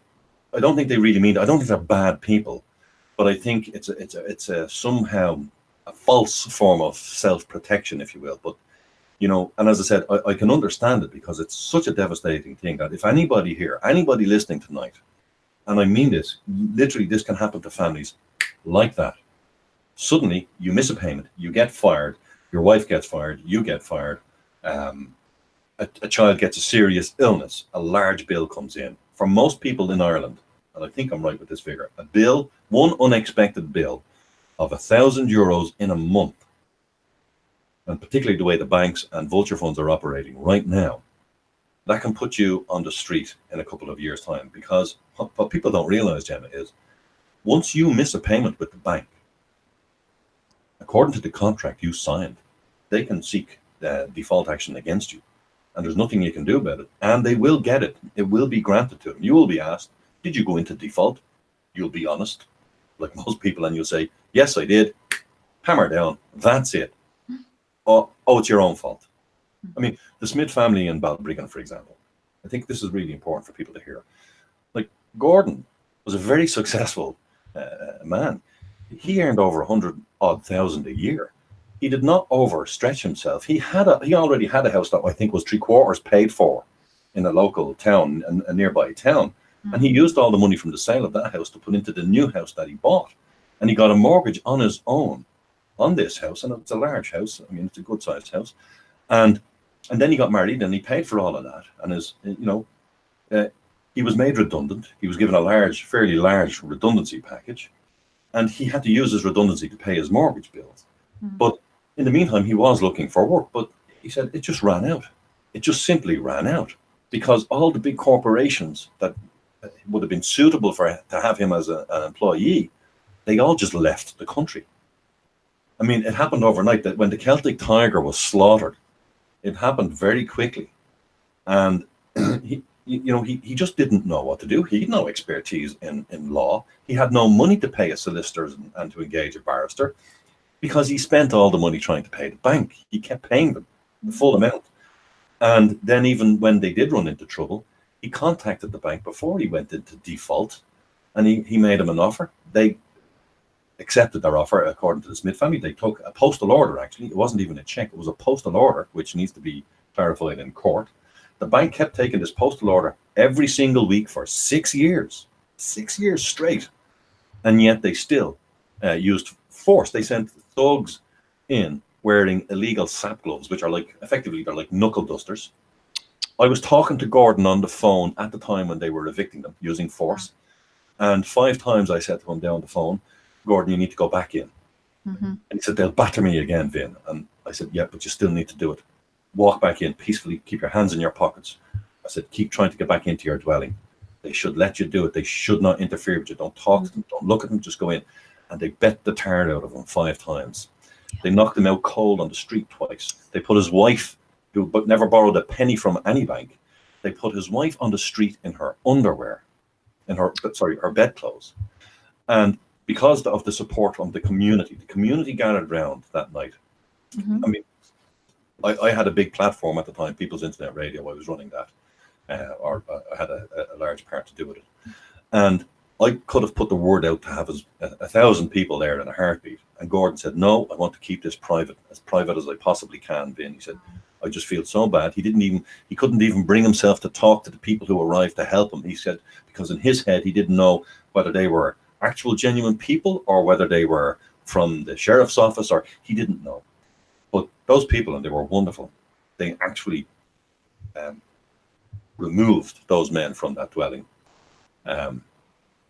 I don't think they really mean it. I don't think they're bad people, but I think it's a somehow a false form of self-protection, if you will. But you know, and as I said, I can understand it, because it's such a devastating thing that if anybody here, anybody listening tonight, and I mean this, literally this can happen to families like that. Suddenly you miss a payment, you get fired, your wife gets fired, you get fired, a child gets a serious illness, a large bill comes in. For most people in Ireland, and I think I'm right with this figure, one unexpected bill of €1,000 in a month, and particularly the way the banks and vulture funds are operating right now, that can put you on the street in a couple of years' time. Because what people don't realize, Gemma, is once you miss a payment with the bank, according to the contract you signed, they can seek default action against you, and there's nothing you can do about it. And they will get it. It will be granted to them. You will be asked, did you go into default? You'll be honest, like most people, and you'll say, yes, I did. Hammer down. That's it. Oh, it's your own fault. I mean, the Smith family in Balbriggan, for example, I think this is really important for people to hear. Like, Gordon was a very successful man. He earned over 100,000 a year. He did not overstretch himself. He already had a house that I think was 3/4 paid for in a local town, a nearby town. And he used all the money from the sale of that house to put into the new house that he bought. And he got a mortgage on his own on this house, and it's a large house. I mean, it's a good sized house. And then he got married, and he paid for all of that. And he was made redundant. He was given a fairly large redundancy package, and he had to use his redundancy to pay his mortgage bills. But in the meantime, he was looking for work, but he said it just ran out. It just simply ran out, because all the big corporations that would have been suitable to have him as an employee, they all just left the country. I mean, it happened overnight. That when the Celtic Tiger was slaughtered, it happened very quickly. And he just didn't know what to do. He had no expertise in law. He had no money to pay a solicitor and to engage a barrister, because he spent all the money trying to pay the bank. He kept paying them the full amount. And then even when they did run into trouble, he contacted the bank before he went into default, and he made them an offer. They accepted their offer. According to the Smith family, they took a postal order. Actually, it wasn't even a check. It was a postal order, which needs to be clarified in court. The bank kept taking this postal order every single week for 6 years, 6 years straight. And yet they still used force. They sent thugs in wearing illegal sap gloves, which are they're like knuckle dusters. I was talking to Gordon on the phone at the time when they were evicting them using force. And 5 times I said to him down the phone, Gordon, you need to go back in. And he said, they'll batter me again, Vin. And I said, yeah, but you still need to do it. Walk back in peacefully, keep your hands in your pockets. I said, keep trying to get back into your dwelling. They should let you do it. They should not interfere with you. Don't talk to them, don't look at them, just go in. And they bet the tart out of him 5 times. They knocked him out cold on the street twice. They put his wife, who never borrowed a penny from any bank, they put his wife on the street in her underwear, her bedclothes. And because of the support from the community gathered round that night. I mean, I had a big platform at the time, People's Internet Radio. I was running that, or I had a large part to do with it. And I could have put the word out to have 1,000 people there in a heartbeat. And Gordon said, no, I want to keep this private as I possibly can, Vin. He said, I just feel so bad. He couldn't even bring himself to talk to the people who arrived to help him. He said, because in his head, he didn't know whether they were actual genuine people or whether they were from the sheriff's office, or he didn't know. But those people, and they were wonderful, they actually removed those men from that dwelling.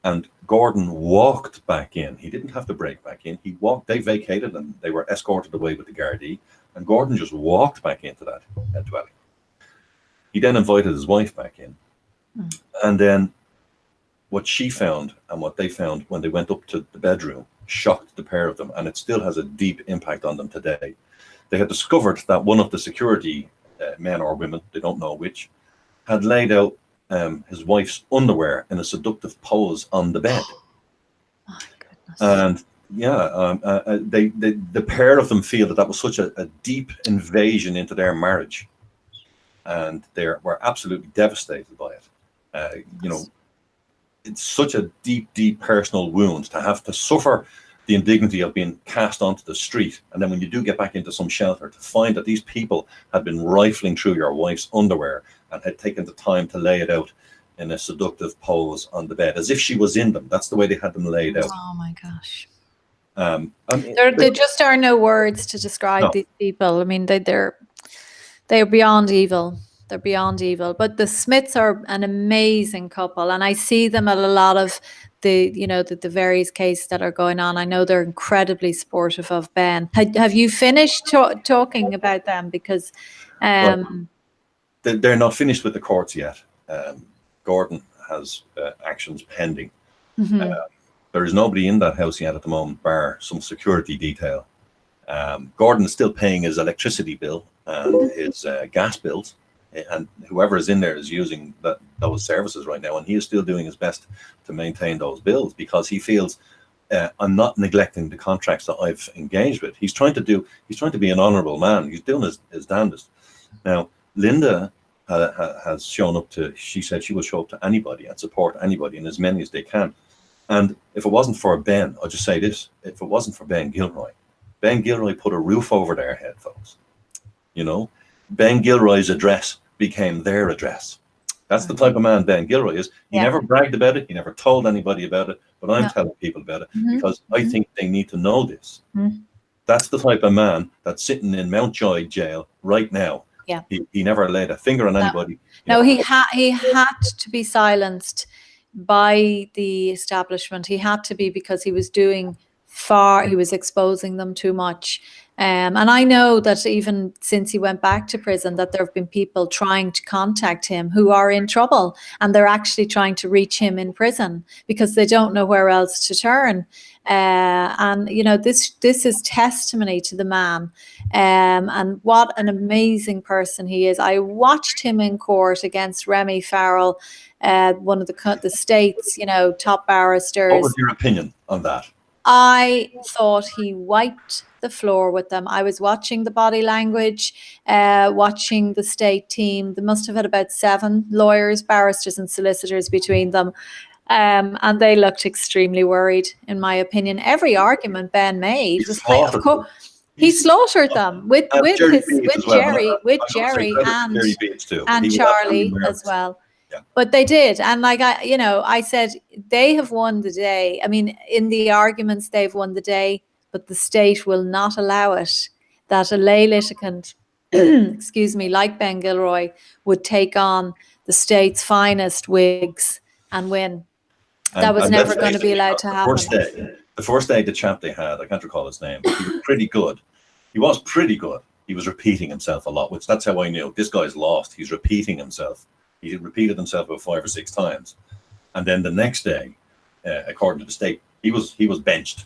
And Gordon walked back in. He didn't have to break back in. He walked, they vacated and they were escorted away with the Gardaí. And Gordon just walked back into that dwelling. He then invited his wife back in. And then what she found and what they found when they went up to the bedroom shocked the pair of them. And it still has a deep impact on them today. They had discovered that one of the security men or women, they don't know which, had laid out his wife's underwear in a seductive pose on the bed. My goodness. And yeah, the pair of them feel that was such a deep invasion into their marriage, and they were absolutely devastated by it. You know, it's such a deep personal wound to have to suffer the indignity of being cast onto the street, and then when you do get back into some shelter, to find that these people had been rifling through your wife's underwear and had taken the time to lay it out in a seductive pose on the bed, as if she was in them. That's the way they had them laid out. Oh my gosh. I mean, There just are no words to describe these people. I mean, they're beyond evil. They're beyond evil. But the Smiths are an amazing couple, and I see them at a lot of the various cases that are going on. I know they're incredibly supportive of Ben. Have you finished talking about them? Because they're not finished with the courts yet. Gordon has actions pending. Mm-hmm. There is nobody in that house yet at the moment, bar some security detail. Gordon is still paying his electricity bill and his gas bills, and whoever is in there is using those services right now, and he is still doing his best to maintain those bills because he feels I'm not neglecting the contracts that I've engaged with. He's trying to be an honourable man. He's doing his damnedest. Now, Linda has shown up she said she will show up to anybody and support anybody, and as many as they can. And if it wasn't for Ben, I'll just say this, if it wasn't for Ben Gilroy put a roof over their head, folks. You know, Ben Gilroy's address became their address. That's the type of man Ben Gilroy is. He never bragged about it. He never told anybody about it, but I'm telling people about it because I think they need to know this. That's the type of man that's sitting in Mountjoy jail right now. Yeah. He never laid a finger on anybody. No, he had to be silenced by the establishment. He had to be, because he was exposing them too much. And I know that even since he went back to prison, that there have been people trying to contact him who are in trouble, and they're actually trying to reach him in prison because they don't know where else to turn. And you know, this is testimony to the man, and what an amazing person he is. I watched him in court against Remy Farrell, one of the state's, top barristers. What was your opinion on that? I thought he wiped the floor with them. I was watching the body language, watching the state team. They must have had about 7 lawyers, barristers and solicitors between them. And they looked extremely worried, in my opinion. Every argument Ben made was like, of course, he slaughtered them with Jerry and Charlie as well. Yeah. But they did. And I said, they have won the day. I mean, in the arguments, they've won the day, but the state will not allow it, that a lay litigant, like Ben Gilroy, would take on the state's finest wigs and win. That was never going to be allowed to happen. The first day the chap they had, I can't recall his name, but he was pretty good. He was repeating himself a lot, which that's how I knew this guy's lost. He's repeating himself. He repeated himself about 5 or 6 times. And then the next day, according to the state, he was benched.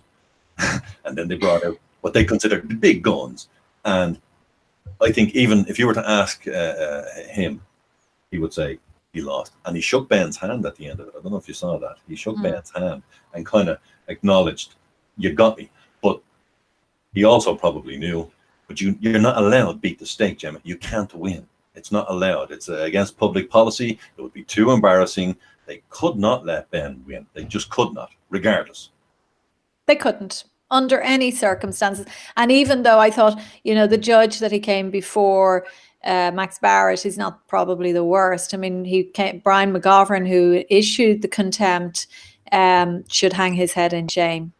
And then they brought out what they considered the big guns. And I think even if you were to ask him, he would say he lost. And he shook Ben's hand at the end of it. I don't know if you saw that. He shook Ben's hand and kind of acknowledged, you got me. But he also probably knew But you're not allowed to beat the state, Gemma. You can't win. It's not allowed. It's against public policy. It would be too embarrassing. They could not let Ben win. They just could not, regardless. They couldn't, under any circumstances. And even though I thought, the judge that he came before, Max Barrett, is not probably the worst. I mean, Brian McGovern, who issued the contempt, should hang his head in shame,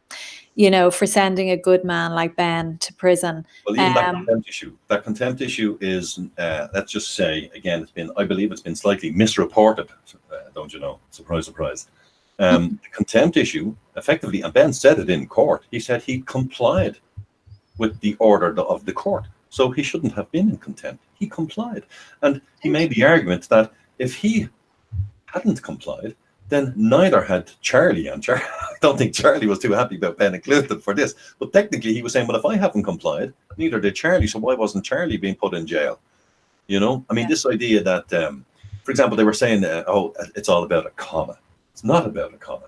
for sending a good man like Ben to prison. Well, even that contempt issue is, let's just say, again, I believe it's been slightly misreported, don't you know? Surprise, surprise. The contempt issue, effectively, and Ben said it in court, he said he complied with the order of the court. So he shouldn't have been in contempt. He complied. And he made the argument that if he hadn't complied, then neither had Charlie. And I don't think Charlie was too happy about Ben included for this. But technically, he was saying, well, if I haven't complied, neither did Charlie. So why wasn't Charlie being put in jail? I mean, this idea that, for example, they were saying, it's all about a comma. It's not about a comma.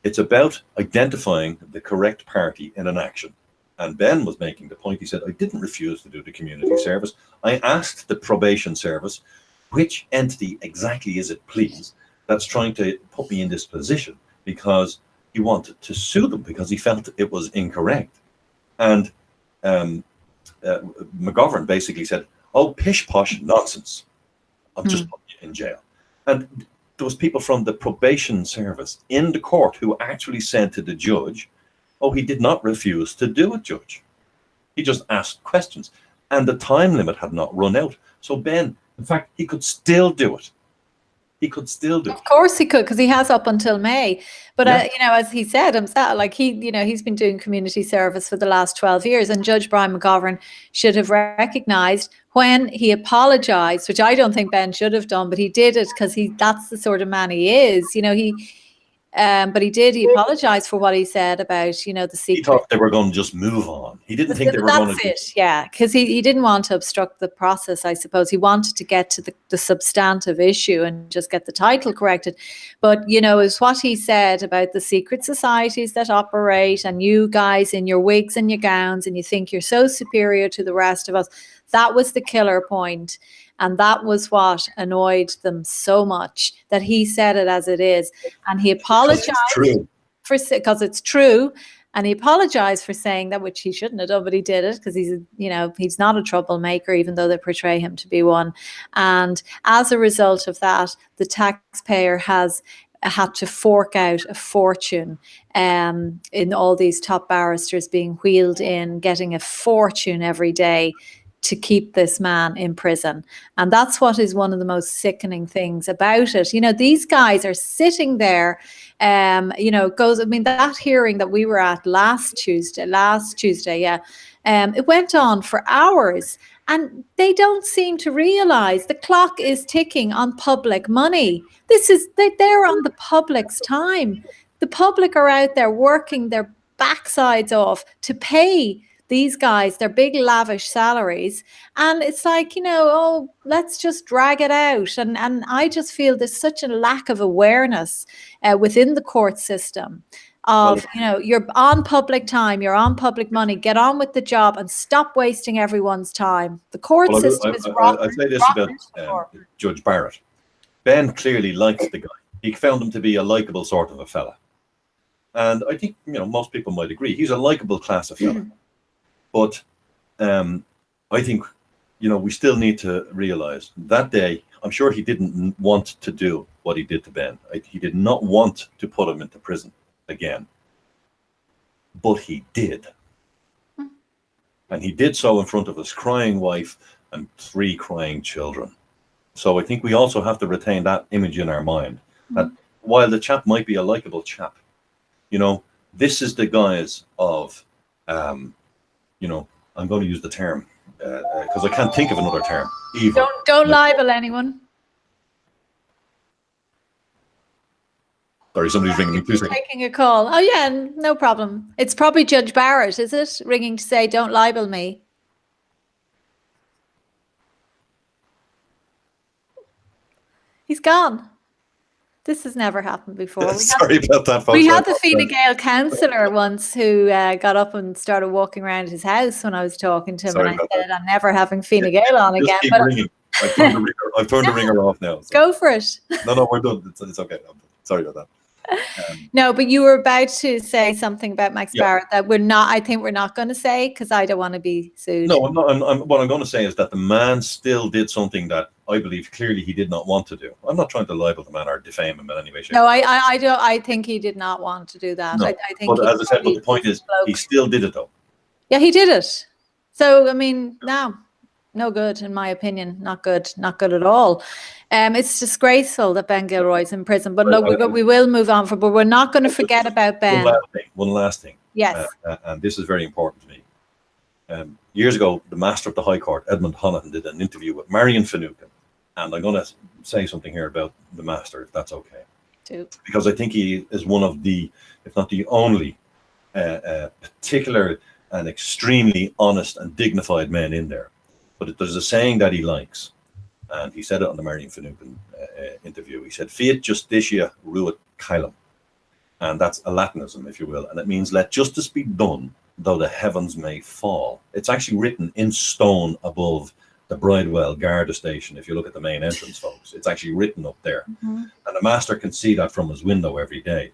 It's about identifying the correct party in an action. And Ben was making the point. He said, I didn't refuse to do the community service. I asked the probation service, which entity exactly is it, please, that's trying to put me in this position, because he wanted to sue them because he felt it was incorrect. And McGovern basically said, oh, pish posh nonsense. I'm just putting you in jail. And there was people from the probation service in the court who actually said to the judge, oh, he did not refuse to do it, Judge. He just asked questions. And the time limit had not run out. So Ben, in fact, he could still do it. He could still do it. Of course he could, because he has up until May. But, as he said himself, like he's been doing community service for the last 12 years. And Judge Brian McGovern should have recognised when he apologised, which I don't think Ben should have done, but he did it because that's the sort of man he is. But he apologized for what he said about, the secret. He thought they were going to just move on. He didn't think they were going to. That's it, yeah, because he didn't want to obstruct the process, I suppose. He wanted to get to the substantive issue and just get the title corrected. But, is what he said about the secret societies that operate, and you guys in your wigs and your gowns, and you think you're so superior to the rest of us. That was the killer point. And that was what annoyed them so much, that he said it as it is. And he apologized because it's true. And he apologized for saying that, which he shouldn't have done, but he did it because he's not a troublemaker, even though they portray him to be one. And as a result of that, the taxpayer has had to fork out a fortune in all these top barristers being wheeled in, getting a fortune every day to keep this man in prison. And that's what is one of the most sickening things about it. These guys are sitting there, that hearing that we were at last Tuesday, it went on for hours, and they don't seem to realize the clock is ticking on public money. They're on the public's time. The public are out there working their backsides off to pay these guys their big lavish salaries, and it's like, let's just drag it out. And I just feel there's such a lack of awareness within the court system of, you're on public time, you're on public money, get on with the job and stop wasting everyone's time. The court system is rotten. I'd say this about Judge Barrett. Ben clearly liked the guy. He found him to be a likable sort of a fella. And I think, most people might agree. He's a likable class of fella. But I think, we still need to realize that day, I'm sure he didn't want to do what he did to Ben. He did not want to put him into prison again. But he did. And he did so in front of his crying wife and 3 crying children. So I think we also have to retain that image in our mind. That while the chap might be a likable chap, this is the guise of... I'm going to use the term because I can't think of another term. Evil. Don't libel anyone. Sorry, somebody's ringing me. Please. Taking a call. Oh yeah, no problem. It's probably Judge Barrett, is it? Ringing to say, don't libel me. He's gone. This has never happened before. Sorry about that, folks. We had the Fine Gael councillor once who got up and started walking around his house when I was talking to him, and I said, I'm never having Fine Gael on again. Keep ringing. I've turned the ringer off now. So. Go for it. No, we're done. It's okay. Sorry about that. No, but you were about to say something about Max Barrett that I think we're not going to say, because I don't want to be sued. No, I'm not. What I'm going to say is that the man still did something that I believe clearly he did not want to do. I'm not trying to libel the man or defame him in any way, shape. No, I don't. I think he did not want to do that. No, I think. But as I said, but the point is, he still did it though. Yeah, he did it. So I mean, no good in my opinion. Not good at all. It's disgraceful that Ben Gilroy's in prison. But look, we will move on. But we're not going to forget about Ben. One last thing. Yes. And this is very important to me. Years ago, the Master of the High Court, Edmund Honneth, did an interview with Marion Finucane. And I'm going to say something here about the Master, if that's okay. Because I think he is one of the, if not the only, particular and extremely honest and dignified men in there. But there's a saying that he likes. And he said it on the Marion Finucane interview. He said, "Fiat justitia ruit caelum." And that's a Latinism, if you will. And it means, let justice be done, though the heavens may fall. It's actually written in stone above the Bridewell Garda station. If you look at the main entrance, folks, it's actually written up there. And the Master can see that from his window every day.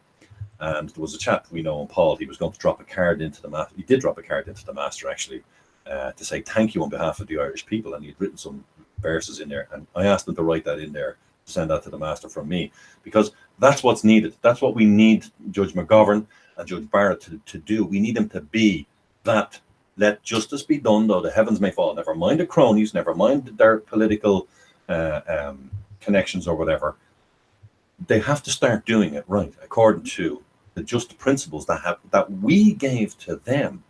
And there was a chap we know, Paul, he was going to drop a card into the Master. He did drop a card into the Master, actually, to say thank you on behalf of the Irish people. And he'd written some verses in there, and I asked him to write that in there, to send that to the Master from me, because that's what's needed. That's what we need Judge McGovern and Judge Barrett to do. We need them to be that. Let justice be done, though the heavens may fall. Never mind the cronies, never mind their political connections or whatever. They have to start doing it right, according to the just principles that we gave to them.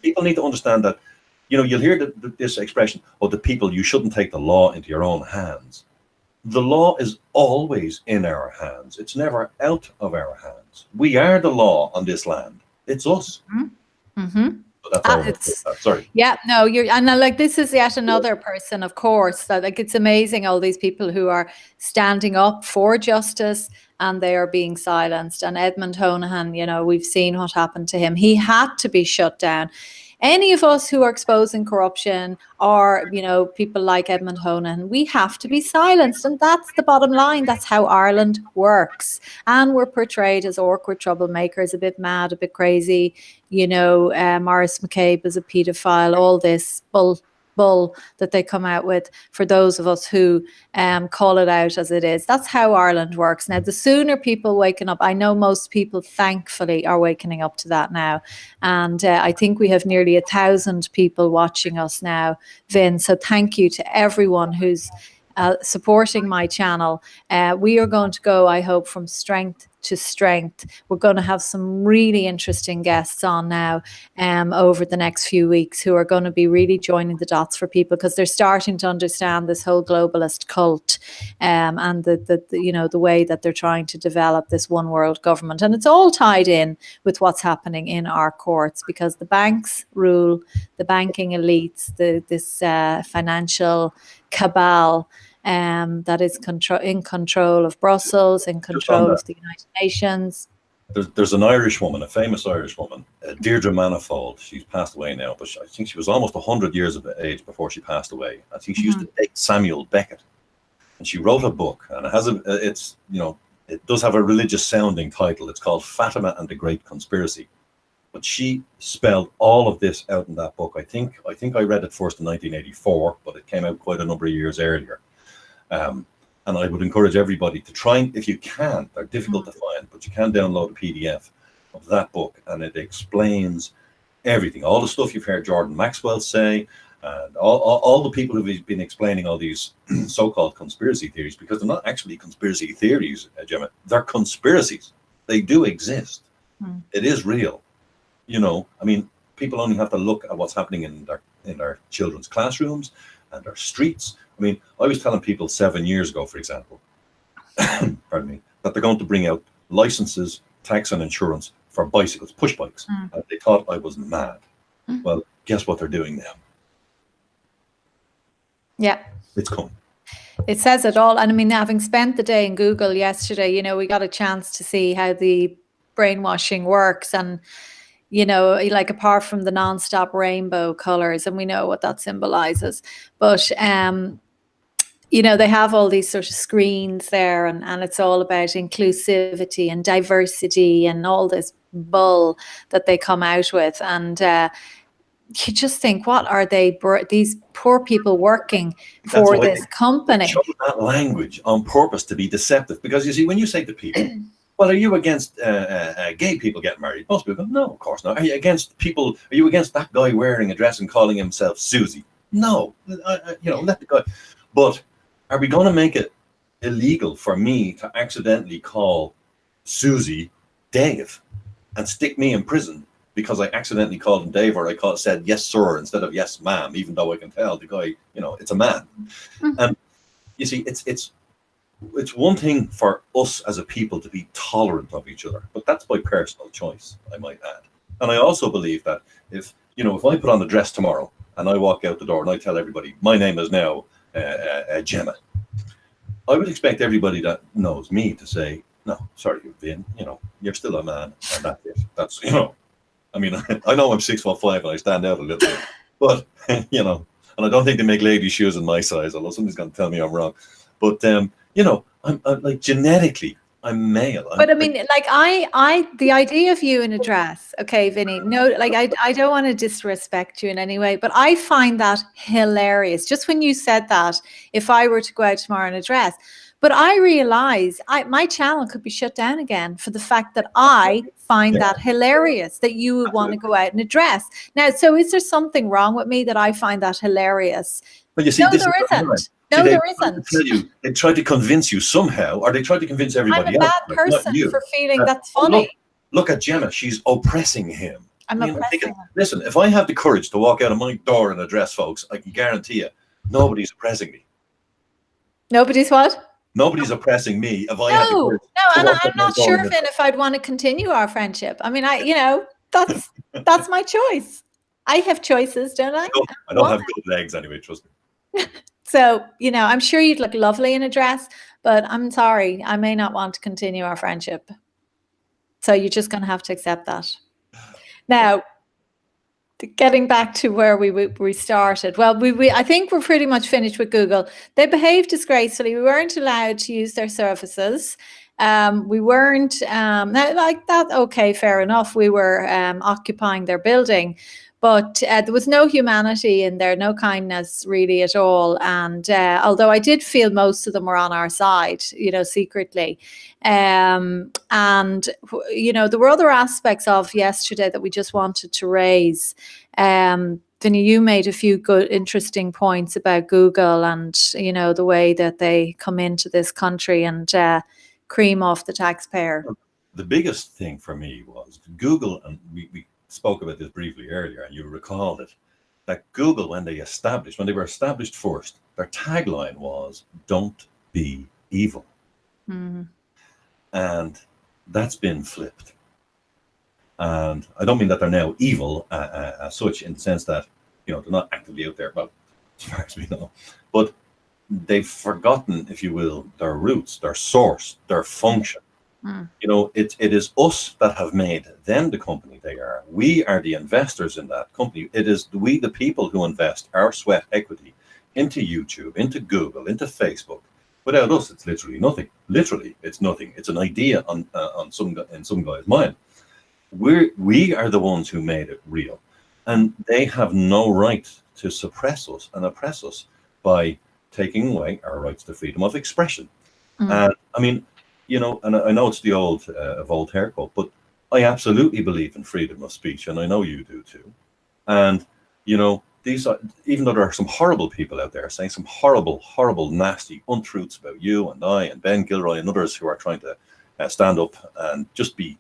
People need to understand that. You know, you'll hear this expression, "Oh, the people, you shouldn't take the law into your own hands." The law is always in our hands. It's never out of our hands. We are the law on this land. It's us. So that's all. Sorry. Yeah, no, and like, this is yet another person, of course, that, like, it's amazing, all these people who are standing up for justice and they are being silenced. And Edmund Honohan, you know, we've seen what happened to him. He had to be shut down. Any of us who are exposing corruption, or, you know, people like Edmund Honohan, we have to be silenced. And that's the bottom line. That's how Ireland works. And we're portrayed as awkward troublemakers, a bit mad, a bit crazy. You know, Maurice McCabe is a paedophile, all this bull that they come out with, for those of us who call it out as it is. That's how Ireland works. Now, the sooner people waking up, I know most people thankfully are waking up to that now. And I think we have nearly 1,000 people watching us now, Vin. So thank you to everyone who's supporting my channel. We are going to go, I hope, from strength to strength. We're going to have some really interesting guests on now over the next few weeks, who are going to be really joining the dots for people, because they're starting to understand this whole globalist cult and the you know, the way that they're trying to develop this one world government. And it's all tied in with what's happening in our courts, because the banks rule, the banking elites, this financial cabal that is in control of Brussels, in control of the United Nations. There's an Irish woman, a famous Irish woman, Deirdre Manifold. She's passed away now, but I think she was almost 100 years of age before she passed away. I think she used to date Samuel Beckett, and she wrote a book, and it has it's, you know, it does have a religious sounding title. It's called Fatima and the Great Conspiracy. But she spelled all of this out in that book. I think I read it first in 1984, but it came out quite a number of years earlier. And I would encourage everybody to try, and if you can, they're difficult to find, but you can download a PDF of that book, and it explains everything, all the stuff you've heard Jordan Maxwell say, and all the people who've been explaining all these so-called conspiracy theories, because they're not actually conspiracy theories, Gemma. They're conspiracies. They do exist. It is real. You know, I mean, people only have to look at what's happening in their children's classrooms and their streets. I mean, I was telling people 7 years ago, for example, pardon me, that they're going to bring out licenses, tax and insurance for bicycles, push bikes. And they thought I was mad. Well, guess what they're doing now? Yeah. It's coming. It says it all. And I mean, having spent the day in Google yesterday, you know, we got a chance to see how the brainwashing works. And, you know, like apart from the non-stop rainbow colors, and we know what that symbolizes. But, you know, they have all these sort of screens there, and it's all about inclusivity and diversity and all this bull that they come out with. And you just think, what are they, these poor people working for this company? They chose that language on purpose to be deceptive, because you see, when you say to people, well, are you against gay people getting married? Most people go, no, of course not. Are you against people, are you against that guy wearing a dress and calling himself Susie? No, you know, let the guy. But are we going to make it illegal for me to accidentally call Susie Dave and stick me in prison because I accidentally called him Dave, or I said yes sir instead of yes ma'am, even though I can tell the guy, you know, it's a man. And you see, it's one thing for us as a people to be tolerant of each other, but that's by personal choice, I might add. And I also believe that if I put on the dress tomorrow and I walk out the door and I tell everybody my name is now Gemma, I would expect everybody that knows me to say, no, sorry, Vin, you know, you're still a man, and that's it. That's, you know, I mean, I know I'm 6'5" and I stand out a little bit, but you know, and I don't think they make ladies' shoes in my size, although somebody's going to tell me I'm wrong. But you know, I'm like genetically, I'm male. But I mean, like I, the idea of you in a dress, okay, Vinny, no, like I don't want to disrespect you in any way, but I find that hilarious. Just when you said that, if I were to go out tomorrow in a dress, but I realize my channel could be shut down again for the fact that I find that hilarious, that you would want to go out in a dress. Now, so is there something wrong with me that I find that hilarious? But you see, no, there isn't. No, there isn't. They tried to convince you somehow, or they tried to convince everybody else. I'm a bad person for feeling that's funny. Look at Gemma. She's oppressing him. I'm oppressing him. Listen, if I have the courage to walk out of my door in a dress, folks, I can guarantee you, nobody's oppressing me. Nobody's what? Nobody's oppressing me if I have the courage. No, and I'm not sure, Finn, if I'd want to continue our friendship. I mean, you know, that's my choice. I have choices, don't I? I don't have good legs anyway, trust me. So, you know, I'm sure you'd look lovely in a dress, but I'm sorry, I may not want to continue our friendship. So you're just going to have to accept that. Now, getting back to where we started. Well, I think we're pretty much finished with Google. They behaved disgracefully. We weren't allowed to use their services. We weren't, like that, okay, fair enough. We were occupying their building. But there was no humanity in there, no kindness really at all. And although I did feel most of them were on our side, you know, secretly. And, you know, there were other aspects of yesterday that we just wanted to raise. Vinny, you made a few good, interesting points about Google and, you know, the way that they come into this country and cream off the taxpayer. The biggest thing for me was Google, and we spoke about this briefly earlier, and you recalled it, that Google, when they were established first, their tagline was, don't be evil. And that's been flipped. And I don't mean that they're now evil as such, in the sense that, you know, they're not actively out there, well, as far as we know, but they've forgotten, if you will, their roots, their source, their function. You know, it is us that have made them the company they are. We are the investors in that company. It is we, the people, who invest our sweat equity into YouTube, into Google, into Facebook. Without us, it's literally nothing. Literally, it's nothing. It's an idea in some guy's mind. We are the ones who made it real, and they have no right to suppress us and oppress us by taking away our rights to freedom of expression. And I mean, you know, and I know it's the old Voltaire quote, but I absolutely believe in freedom of speech, and I know you do too. And, you know, these are, even though there are some horrible people out there saying some horrible, horrible, nasty untruths about you and I and Ben Gilroy and others who are trying to stand up and just be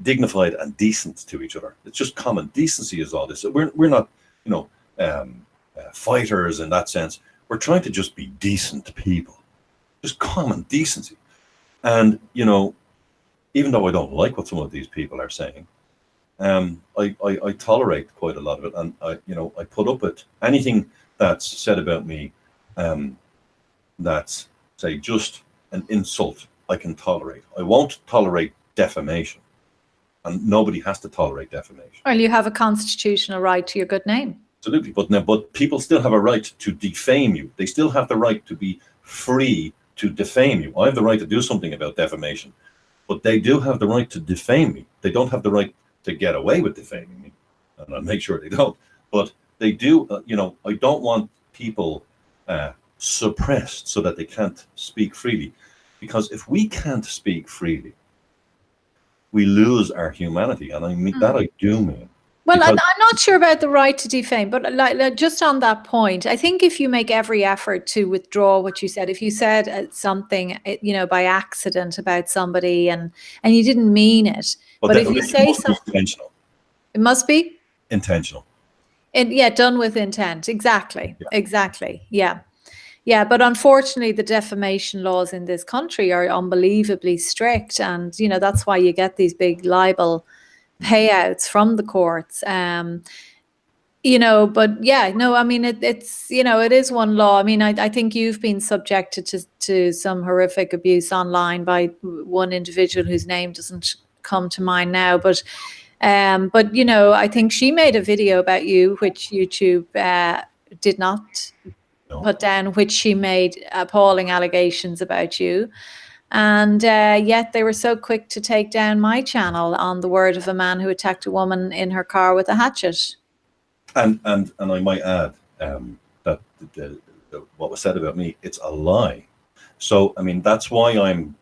dignified and decent to each other. It's just common decency is all this. We're not, you know, fighters in that sense. We're trying to just be decent people, just common decency. And, you know, even though I don't like what some of these people are saying, I tolerate quite a lot of it. And I put up with anything that's said about me that's, say, just an insult, I can tolerate. I won't tolerate defamation, and nobody has to tolerate defamation. Well, you have a constitutional right to your good name. Absolutely, but people still have a right to defame you. They still have the right to be free to defame you. I have the right to do something about defamation, but they do have the right to defame me. They don't have the right to get away with defaming me, and I'll make sure they don't. But they do. I don't want people suppressed so that they can't speak freely, because if we can't speak freely, we lose our humanity, and I mean that I do mean. Well, I'm not sure about the right to defame, but like just on that point, I think if you make every effort to withdraw what you said, if you said something, by accident about somebody and you didn't mean it, but if you say something, intentional, it must be intentional. And done with intent. Exactly. Yeah. Exactly. Yeah. Yeah. But unfortunately, the defamation laws in this country are unbelievably strict. And, that's why you get these big libel payouts from the courts. But yeah, no, I mean, it's, it is one law. I mean, I think you've been subjected to some horrific abuse online by one individual whose name doesn't come to mind now, but I think she made a video about you, which YouTube did not put down, which she made appalling allegations about you. And yet they were so quick to take down my channel on the word of a man who attacked a woman in her car with a hatchet. And I might add that what was said about me, it's a lie. So, I mean, that's why I'm...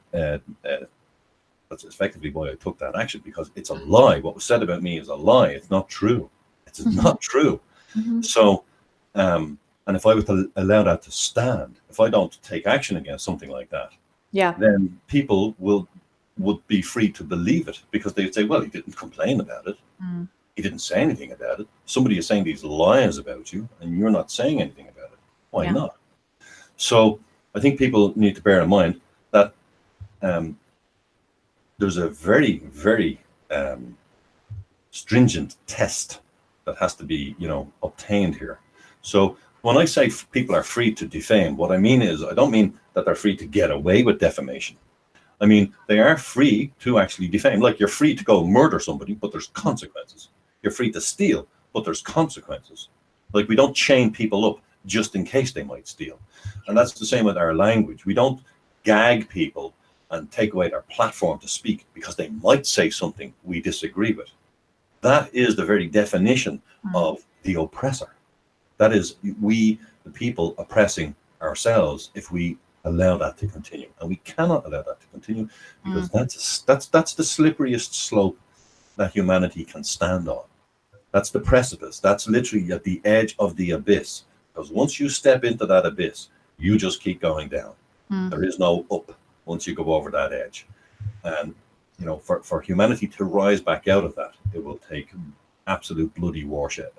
that's effectively why I took that action, because it's a lie. What was said about me is a lie. It's not true. It's not true. So, and if I was to allow that to stand, if I don't take action against something like that, then people would be free to believe it, because they'd say, well, he didn't complain about it. He didn't say anything about it. Somebody is saying these lies about you, and you're not saying anything about it. Why not? So I think people need to bear in mind that there's a very, very stringent test that has to be, obtained here. So when I say people are free to defame, what I mean is, I don't mean that they're free to get away with defamation. I mean, they are free to actually defame. Like, you're free to go murder somebody, but there's consequences. You're free to steal, but there's consequences. Like, we don't chain people up just in case they might steal. And that's the same with our language. We don't gag people and take away their platform to speak because they might say something we disagree with. That is the very definition of the oppressor. That is, we, the people, oppressing ourselves if we allow that to continue. And we cannot allow that to continue, because that's the slipperiest slope that humanity can stand on. That's the precipice. That's literally at the edge of the abyss. Because once you step into that abyss, you just keep going down. There is no up once you go over that edge. And, for humanity to rise back out of that, it will take absolute bloody bloodshed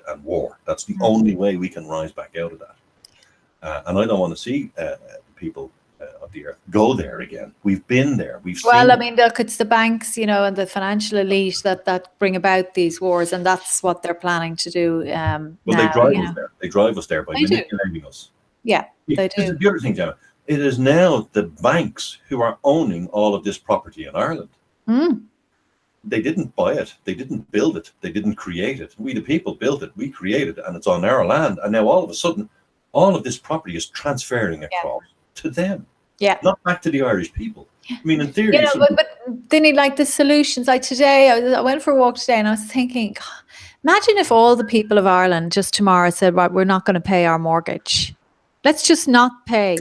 and war. That's the only way we can rise back out of that. And I don't want to see people of the earth go there again. We've been there. Well, I mean, look, it's the banks, and the financial elite that bring about these wars, and that's what they're planning to do. Well, they drive us there. They drive us there by manipulating us. Yeah, they do. The other thing, Gemma, it is now the banks who are owning all of this property in Ireland. They didn't buy it. They didn't build it. They didn't create it. We, the people, built it. We created it, and it's on our land. And now all of a sudden, all of this property is transferring across to them. Yeah. Not back to the Irish people. I mean, in theory. But they need, like, the solutions. Like today, I went for a walk today and I was thinking, God, imagine if all the people of Ireland just tomorrow said, right, we're not going to pay our mortgage. Let's just not pay.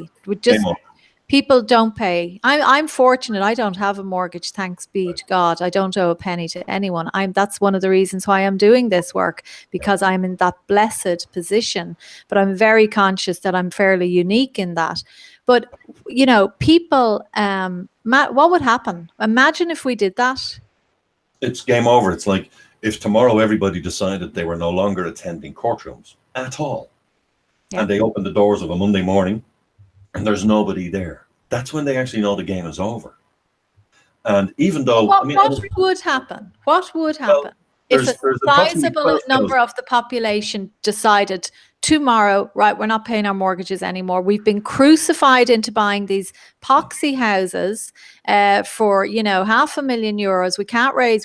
People don't pay. I'm fortunate. I don't have a mortgage, thanks be to God. I don't owe a penny to anyone. That's one of the reasons why I'm doing this work, because I'm in that blessed position. But I'm very conscious that I'm fairly unique in that. But, people, what would happen? Imagine if we did that. It's game over. It's like if tomorrow everybody decided they were no longer attending courtrooms at all. And they opened the doors of a Monday morning and there's nobody there. That's when they actually know the game is over. And even though... What would happen? What would happen? Well, if a sizable number of the population decided tomorrow, right, we're not paying our mortgages anymore. We've been crucified into buying these poxy houses for, you know, €500,000. We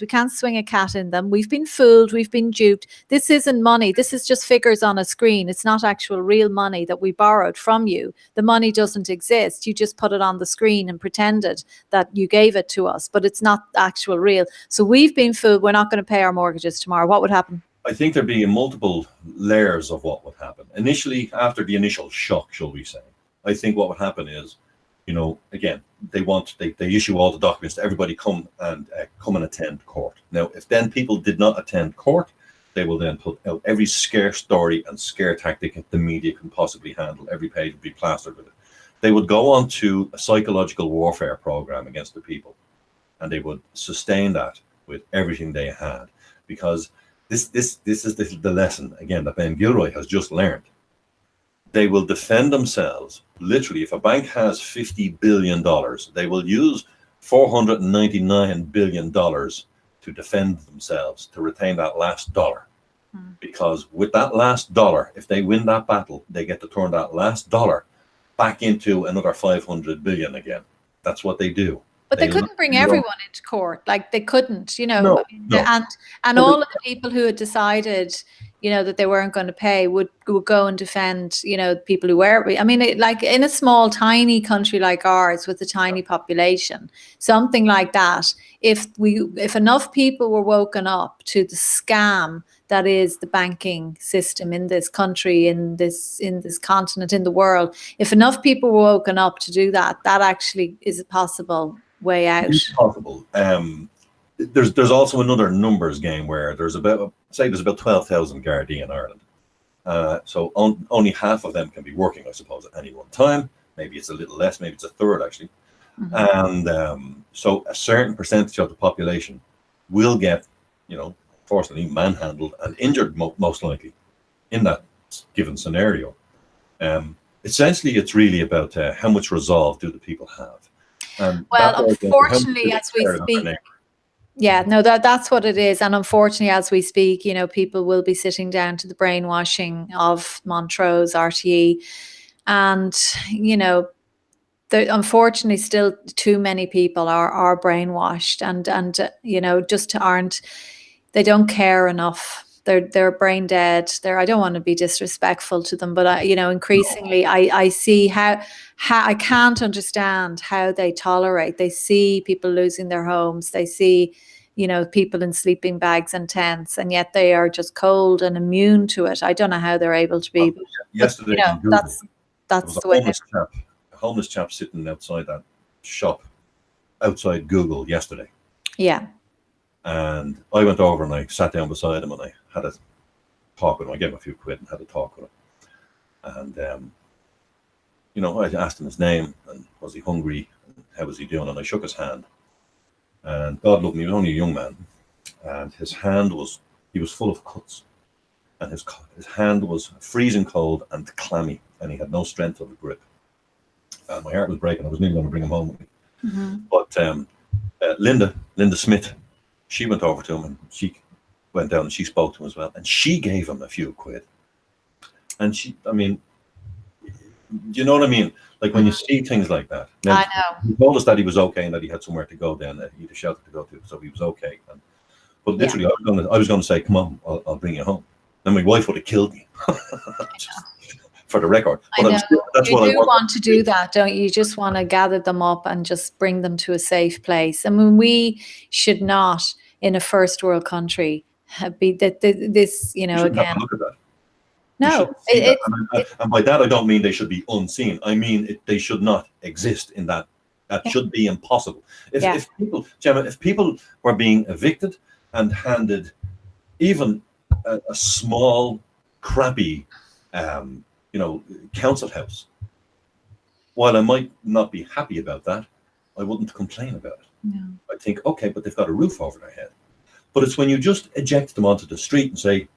can't swing a cat in them. We've been fooled. We've been duped. This isn't money. This is just figures on a screen. It's not actual real money that we borrowed from you. The money doesn't exist. You just put it on the screen and pretended that you gave it to us, but it's not actual real. So we've been fooled. We're not going to pay our mortgages tomorrow. What would happen? I think there'd be multiple layers of what would happen. Initially, after the initial shock, shall we say, I think what would happen is, you know, again, they issue all the documents to everybody come and attend court. Now, if then people did not attend court, they will then put out every scare story and scare tactic that the media can possibly handle. Every page would be plastered with it. They would go on to a psychological warfare program against the people, and they would sustain that with everything they had, because this is the lesson, again, that Ben Gilroy has just learned. They will defend themselves. Literally, if a bank has $50 billion, they will use $499 billion to defend themselves, to retain that last dollar. Because with that last dollar, if they win that battle, they get to turn that last dollar back into another 500 billion again. That's what they do. But they couldn't bring everyone into court. Like, they couldn't, you know. No. And all of the people who had decided, you know, that they weren't going to pay would go and defend, you know, people who were. I mean, like in a small, tiny country like ours with a tiny population, something like that. If enough people were woken up to the scam that is the banking system in this country, in this continent, in the world, if enough people were woken up to do that, that actually is a possible way out. It's possible. There's also another numbers game where there's about 12,000 Gardaí in Ireland. So only half of them can be working, I suppose, at any one time. Maybe it's a little less, maybe it's a third actually. And so a certain percentage of the population will get, you know, fortunately manhandled and injured most likely in that given scenario. Essentially, it's really about how much resolve do the people have. Well, unfortunately, as we speak, yeah, no, that's what it is. And unfortunately, as we speak, you know, people will be sitting down to the brainwashing of Montrose, RTE. And, you know, unfortunately, still too many people are brainwashed and you know, just they don't care enough. They're brain dead. I don't want to be disrespectful to them, but you know, increasingly I see how I can't understand how they tolerate. They see people losing their homes. They see, you know, people in sleeping bags and tents, and yet they are just cold and immune to it. I don't know how they're able to be. Yesterday, you know, that's the way. A homeless chap sitting outside that shop outside Google yesterday. Yeah. And I went over and I sat down beside him and I had a talk with him. I gave him a few quid and had a talk with him. And, you know, I asked him his name and was he hungry? And how was he doing? And I shook his hand. And God love him, he was only a young man. And his hand he was full of cuts. And his hand was freezing cold and clammy. And he had no strength of the grip. And my heart was breaking. I was nearly going to bring him home with me. But Linda Smith, she went over to him and she went down and she spoke to him as well. And she gave him a few quid. And I mean, you know what I mean? Like when you see things like that. Now, I know. He told us that he was okay and that he had somewhere to go then, that he had a shelter to go to, so he was okay. But literally, I was going to say, come on, I'll bring you home. Then my wife would have killed me. For the record. But I know. You do want to do that, don't you? You just want to gather them up and just bring them to a safe place. I mean, we should not, in a first world country, be this, you know, again. Have a look at that. No. And by that, I don't mean they should be unseen. I mean, they should not exist in that. That should be impossible. If people, Gemma, if people were being evicted and handed even a small, crappy, you know, council house, while I might not be happy about that, I wouldn't complain about it. No. I think, okay, but they've got a roof over their head. But it's when you just eject them onto the street and say,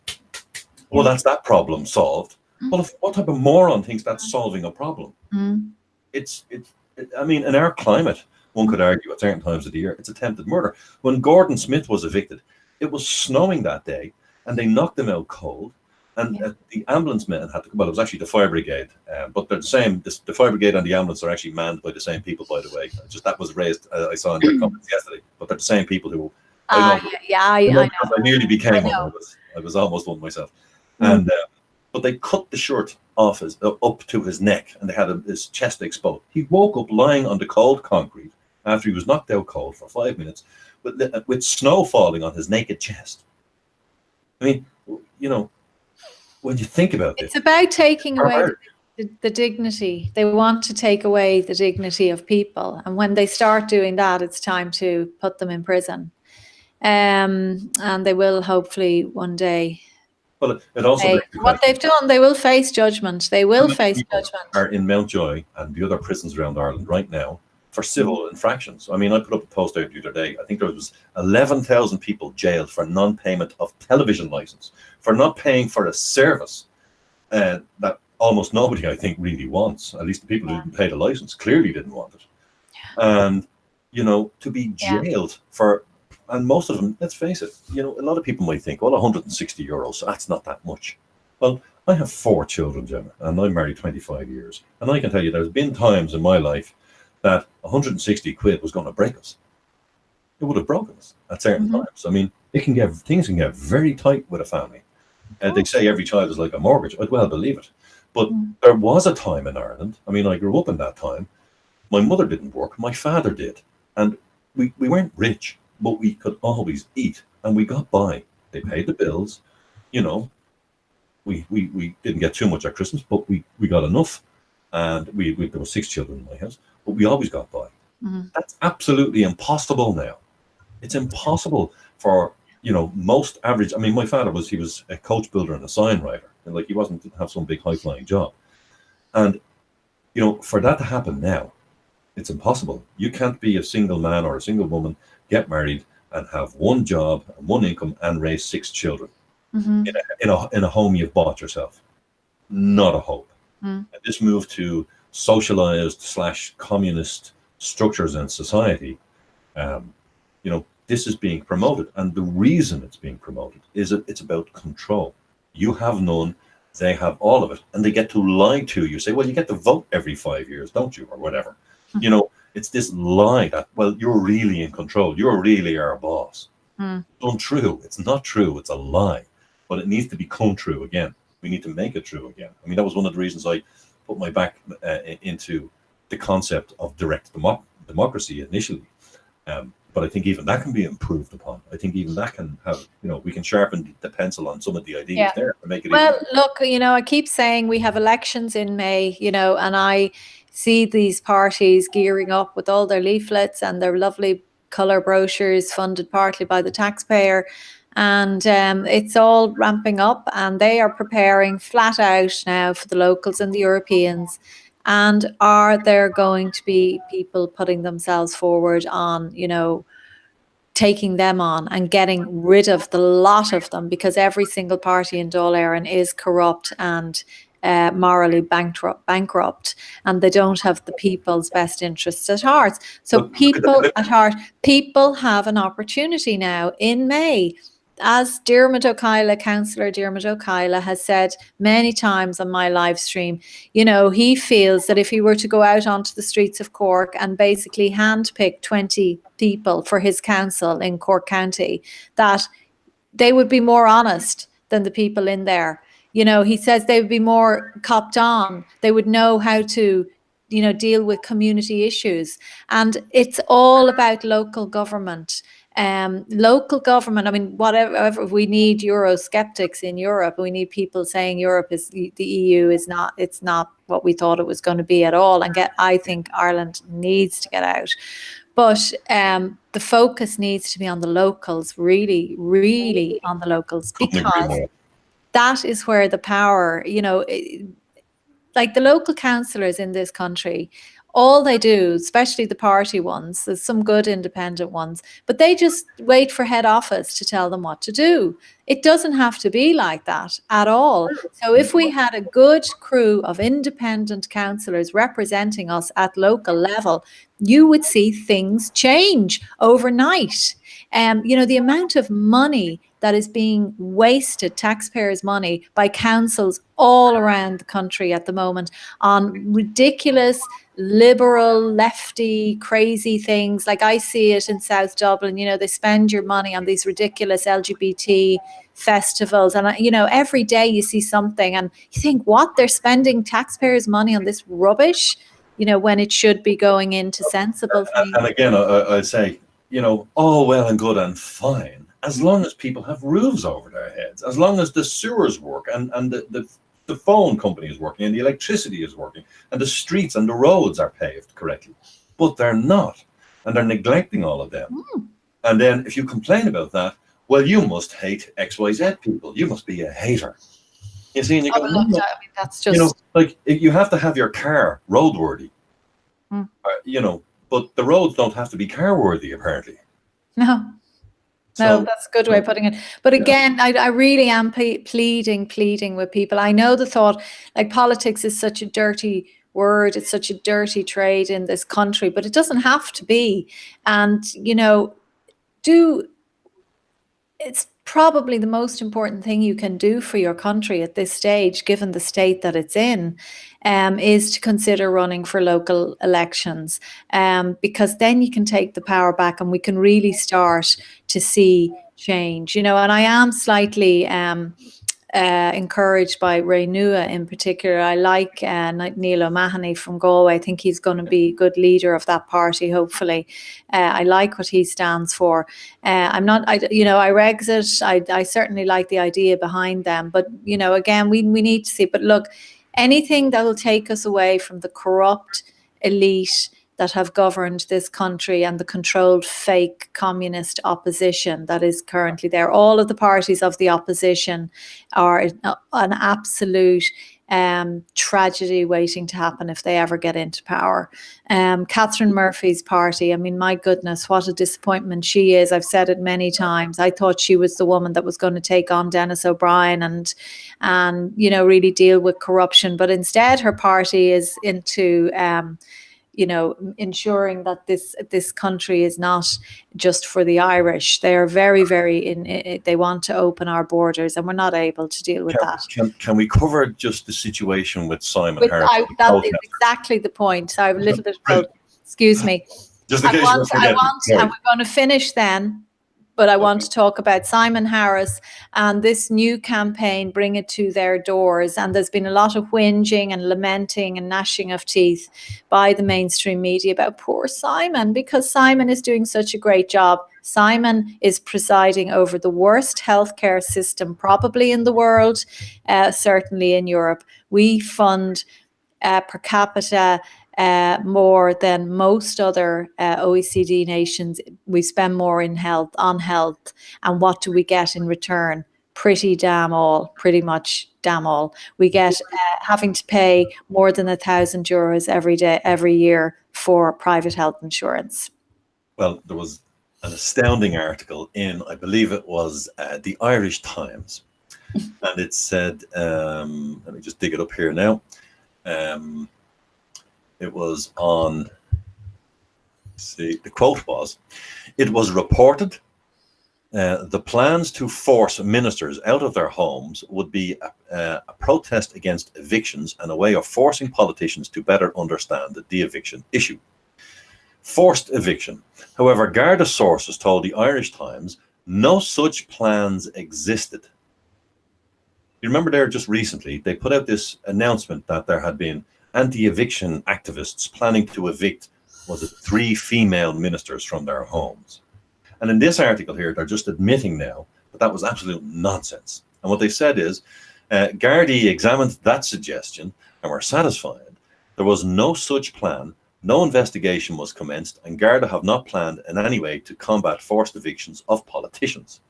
well, that's that problem solved. Well, what type of moron thinks that's solving a problem? I mean, in our climate, one could argue at certain times of the year, it's attempted murder. When Gordon Smith was evicted, it was snowing that day and they knocked him out cold. And the ambulance men had to, well, it was actually the fire brigade, but they're the same. The fire brigade and the ambulance are actually manned by the same people, by the way. Just that was raised, I saw in your comments yesterday, but they're the same people who, I know. I nearly became one. I was almost one myself. And, but they cut the shirt off up to his neck, and they had his chest exposed. He woke up lying on the cold concrete after he was knocked out cold for 5 minutes with snow falling on his naked chest. I mean, you know, when you think about it, it's about taking away the dignity. They want to take away the dignity of people, and when they start doing that, it's time to put them in prison. And they will hopefully one day. Well, it also what they've done, they will face judgment. They will face judgment. Are in Mountjoy and the other prisons around Ireland right now for civil infractions. I mean, I put up a post out the other day. I think there was 11,000 people jailed for non-payment of television license, for not paying for a service that almost nobody, I think, really wants. At least the people who didn't pay the license clearly didn't want it. And, you know, to be jailed for, and most of them, let's face it, you know, a lot of people might think, well, €160, so that's not that much. Well, I have 4 children, Gemma, and I'm married 25 years. And I can tell you there's been times in my life that 160 quid was going to break us. It would have broken us at certain times. I mean, things can get very tight with a family. They say every child is like a mortgage. I'd well believe it. But there was a time in Ireland, I mean, I grew up in that time. My mother didn't work, my father did. And we weren't rich, but we could always eat, and we got by. They paid the bills, you know. We didn't get too much at Christmas, but we got enough. And there were 6 children in my house, but we always got by. That's absolutely impossible now. It's impossible for, you know, most average. I mean, my father he was a coach builder and a sign writer, and like he didn't have some big high flying job. And, you know, for that to happen now, it's impossible. You can't be a single man or a single woman, get married and have one job and one income and raise 6 children in a home you've bought yourself. Not a hope. And this move to socialized / communist structures in society, you know, this is being promoted. And the reason it's being promoted is that it's about control. You have none, they have all of it, and they get to lie to you. Say, well, you get to vote every 5 years, don't you, or whatever. You know, it's this lie that, well, you're really in control. You're really our boss. Untrue. It's not true. It's a lie. But it needs to become true again. We need to make it true again. I mean, that was one of the reasons I put my back into the concept of direct democracy initially. But I think even that can be improved upon. I think even that can have, you know, we can sharpen the pencil on some of the ideas there to make it well, look, you know, I keep saying we have elections in May, you know, and I see these parties gearing up with all their leaflets and their lovely colour brochures funded partly by the taxpayer. And it's all ramping up, and they are preparing flat out now for the locals and the Europeans. And are there going to be people putting themselves forward on, you know, taking them on and getting rid of the lot of them, because every single party in Dáil Éireann is corrupt and morally bankrupt, and they don't have the people's best interests at heart. So people at heart, people have an opportunity now in May. As Councillor Diarmuid O'Kayla has said many times on my live stream, you know, he feels that if he were to go out onto the streets of Cork and basically handpick 20 people for his council in Cork County, that they would be more honest than the people in there. You know, he says they would be more copped on. They would know how to, you know, deal with community issues. And it's all about local government. Local government, I mean, whatever, we need Eurosceptics in Europe. We need people saying Europe is, the EU is not, it's not what we thought it was going to be at all. And I think Ireland needs to get out. But the focus needs to be on the locals, really, really on the locals, because that is where the power, you know, like the local councillors in this country, all they do, especially the party ones, there's some good independent ones, but they just wait for head office to tell them what to do. It doesn't have to be like that at all. So if we had a good crew of independent councillors representing us at local level, you would see things change overnight. The amount of money that is being wasted, taxpayers' money, by councils all around the country at the moment on ridiculous, liberal, lefty, crazy things. Like I see it in South Dublin, they spend your money on these ridiculous LGBT festivals. And, every day you see something and you think, what? They're spending taxpayers' money on this rubbish, when it should be going into sensible things. And again, I'd say, all well and good and fine, as long as people have roofs over their heads, as long as the sewers work and the phone company is working and the electricity is working and the streets and the roads are paved correctly. But they're not. And they're neglecting all of them. And then if you complain about that, well, you must hate XYZ people. You must be a hater. You see, and you go, that's just... like you have to have your car roadworthy. But the roads don't have to be car worthy, apparently. No, that's a good way of putting it. But again, I really am pleading with people. I know the thought, like, politics is such a dirty word. It's such a dirty trade in this country, but it doesn't have to be. And, it's probably the most important thing you can do for your country at this stage, given the state that it's in, is to consider running for local elections, because then you can take the power back and we can really start to see change. And I am slightly encouraged by Ray Nua in particular. I like Neil O'Mahony from Galway. I think he's going to be a good leader of that party, hopefully. I like what he stands for. I Rexit, I certainly like the idea behind them. But, again, we need to see. But look, anything that will take us away from the corrupt elite that have governed this country and the controlled fake communist opposition that is currently there. All of the parties of the opposition are an absolute tragedy waiting to happen if they ever get into power. Catherine Murphy's party, I mean, my goodness, what a disappointment she is. I've said it many times. I thought she was the woman that was going to take on Dennis O'Brien and really deal with corruption. But instead, her party is into ensuring that this country is not just for the Irish. They are very, very they want to open our borders, and we're not able to deal with that. Can we cover just the situation with Simon Harris? That is exactly the point. So I have a little bit of, excuse me. Just in case and we're going to finish then. But I want to talk about Simon Harris and this new campaign, Bring It to Their Doors. And there's been a lot of whinging and lamenting and gnashing of teeth by the mainstream media about poor Simon, because Simon is doing such a great job. Simon is presiding over the worst healthcare system probably in the world, certainly in Europe. We fund per capita more than most other OECD nations. We spend more on health, and what do we get in return? Pretty much damn all. We get having to pay more than €1,000 every year for private health insurance. Well, there was an astounding article in, I believe it was the Irish Times, and it said, let me just dig it up here now. It was on, the quote was, "It was reported the plans to force ministers out of their homes would be a protest against evictions and a way of forcing politicians to better understand the de-eviction issue." Forced eviction. However, Garda sources told the Irish Times no such plans existed. You remember there just recently, they put out this announcement that there had been anti-eviction activists planning to evict, was it 3 female ministers from their homes. And in this article here, they're just admitting now that that was absolute nonsense. And what they said is, Gardaí examined that suggestion and were satisfied. There was no such plan, no investigation was commenced, and Garda have not planned in any way to combat forced evictions of politicians.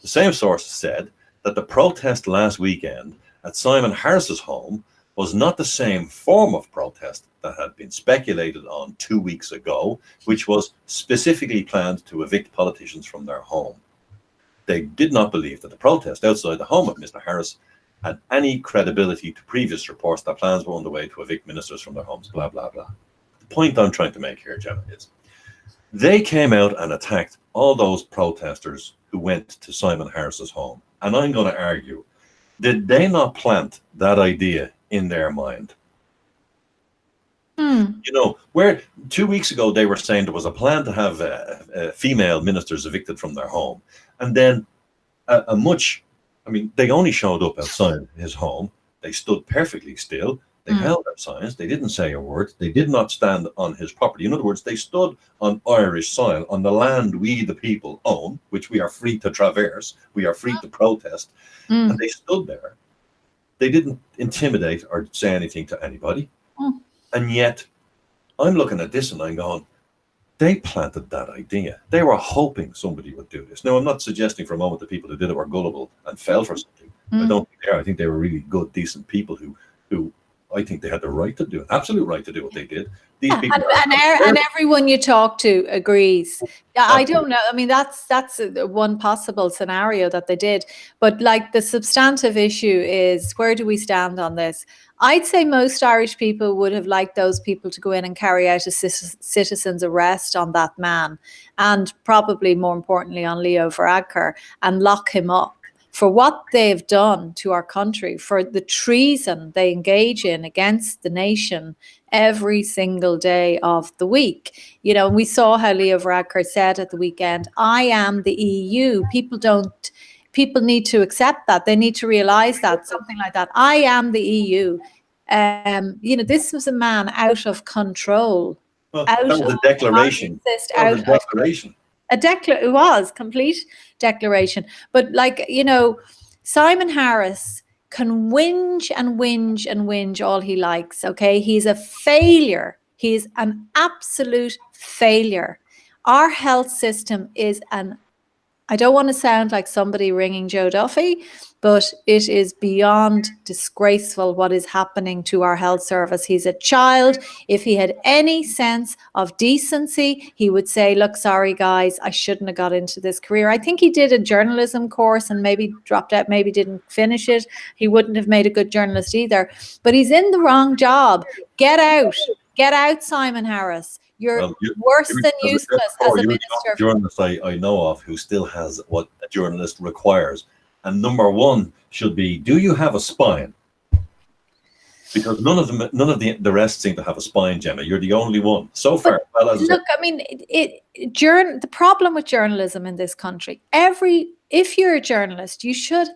The same source said that the protest last weekend at Simon Harris's home was not the same form of protest that had been speculated on 2 weeks ago, which was specifically planned to evict politicians from their home. They did not believe that the protest outside the home of Mr. Harris had any credibility to previous reports that plans were underway to evict ministers from their homes, blah, blah, blah. The point I'm trying to make here, Gemma, is They came out and attacked all those protesters who went to Simon Harris's home. And I'm going to argue, did they not plant that idea in their mind? You know, where 2 weeks ago they were saying there was a plan to have female ministers evicted from their home. And then I mean, they only showed up outside his home. They stood perfectly still. They held their signs. They didn't say a word. They did not stand on his property. In other words, they stood on Irish soil, on the land we, the people, own, which we are free to traverse. We are free to protest. And they stood there. They didn't intimidate or say anything to anybody. And yet, I'm looking at this and I'm going, they planted that idea. They were hoping somebody would do this. Now, I'm not suggesting for a moment the people who did it were gullible and fell for something. I don't think they are. I think they were really good, decent people who I think they had the right to do it, absolute right to do what they did. These people and everyone you talk to agrees. I don't know. I mean, that's one possible scenario that they did. But like the substantive issue is, where do we stand on this? I'd say most Irish people would have liked those people to go in and carry out a citizen's arrest on that man, and probably more importantly on Leo Varadkar, and lock him up for what they've done to our country, for the treason they engage in against the nation every single day of the week. You know, we saw how Leo Varadkar said at the weekend, I am the EU. People need to accept that. They need to realize that, something like that. I am the EU. You know, this was a man out of control. Well, that was a declaration. It was complete declaration. But like, you know, Simon Harris can whinge and whinge and whinge all he likes. Okay. He's a failure. He's an absolute failure. Our health system is I don't want to sound like somebody ringing Joe Duffy, but it is beyond disgraceful what is happening to our health service. He's a child. If he had any sense of decency, he would say, look, sorry, guys, I shouldn't have got into this career. I think he did a journalism course and maybe dropped out, maybe didn't finish it. He wouldn't have made a good journalist either. But he's in the wrong job. Get out. Get out, Simon Harris. You're worse than useless as a minister. Journalist I know of who still has what a journalist requires. And number one should be, do you have a spine? Because none of the rest seem to have a spine, Gemma. You're the only one so far. Look, I mean, the problem with journalism in this country, if you're a journalist, you should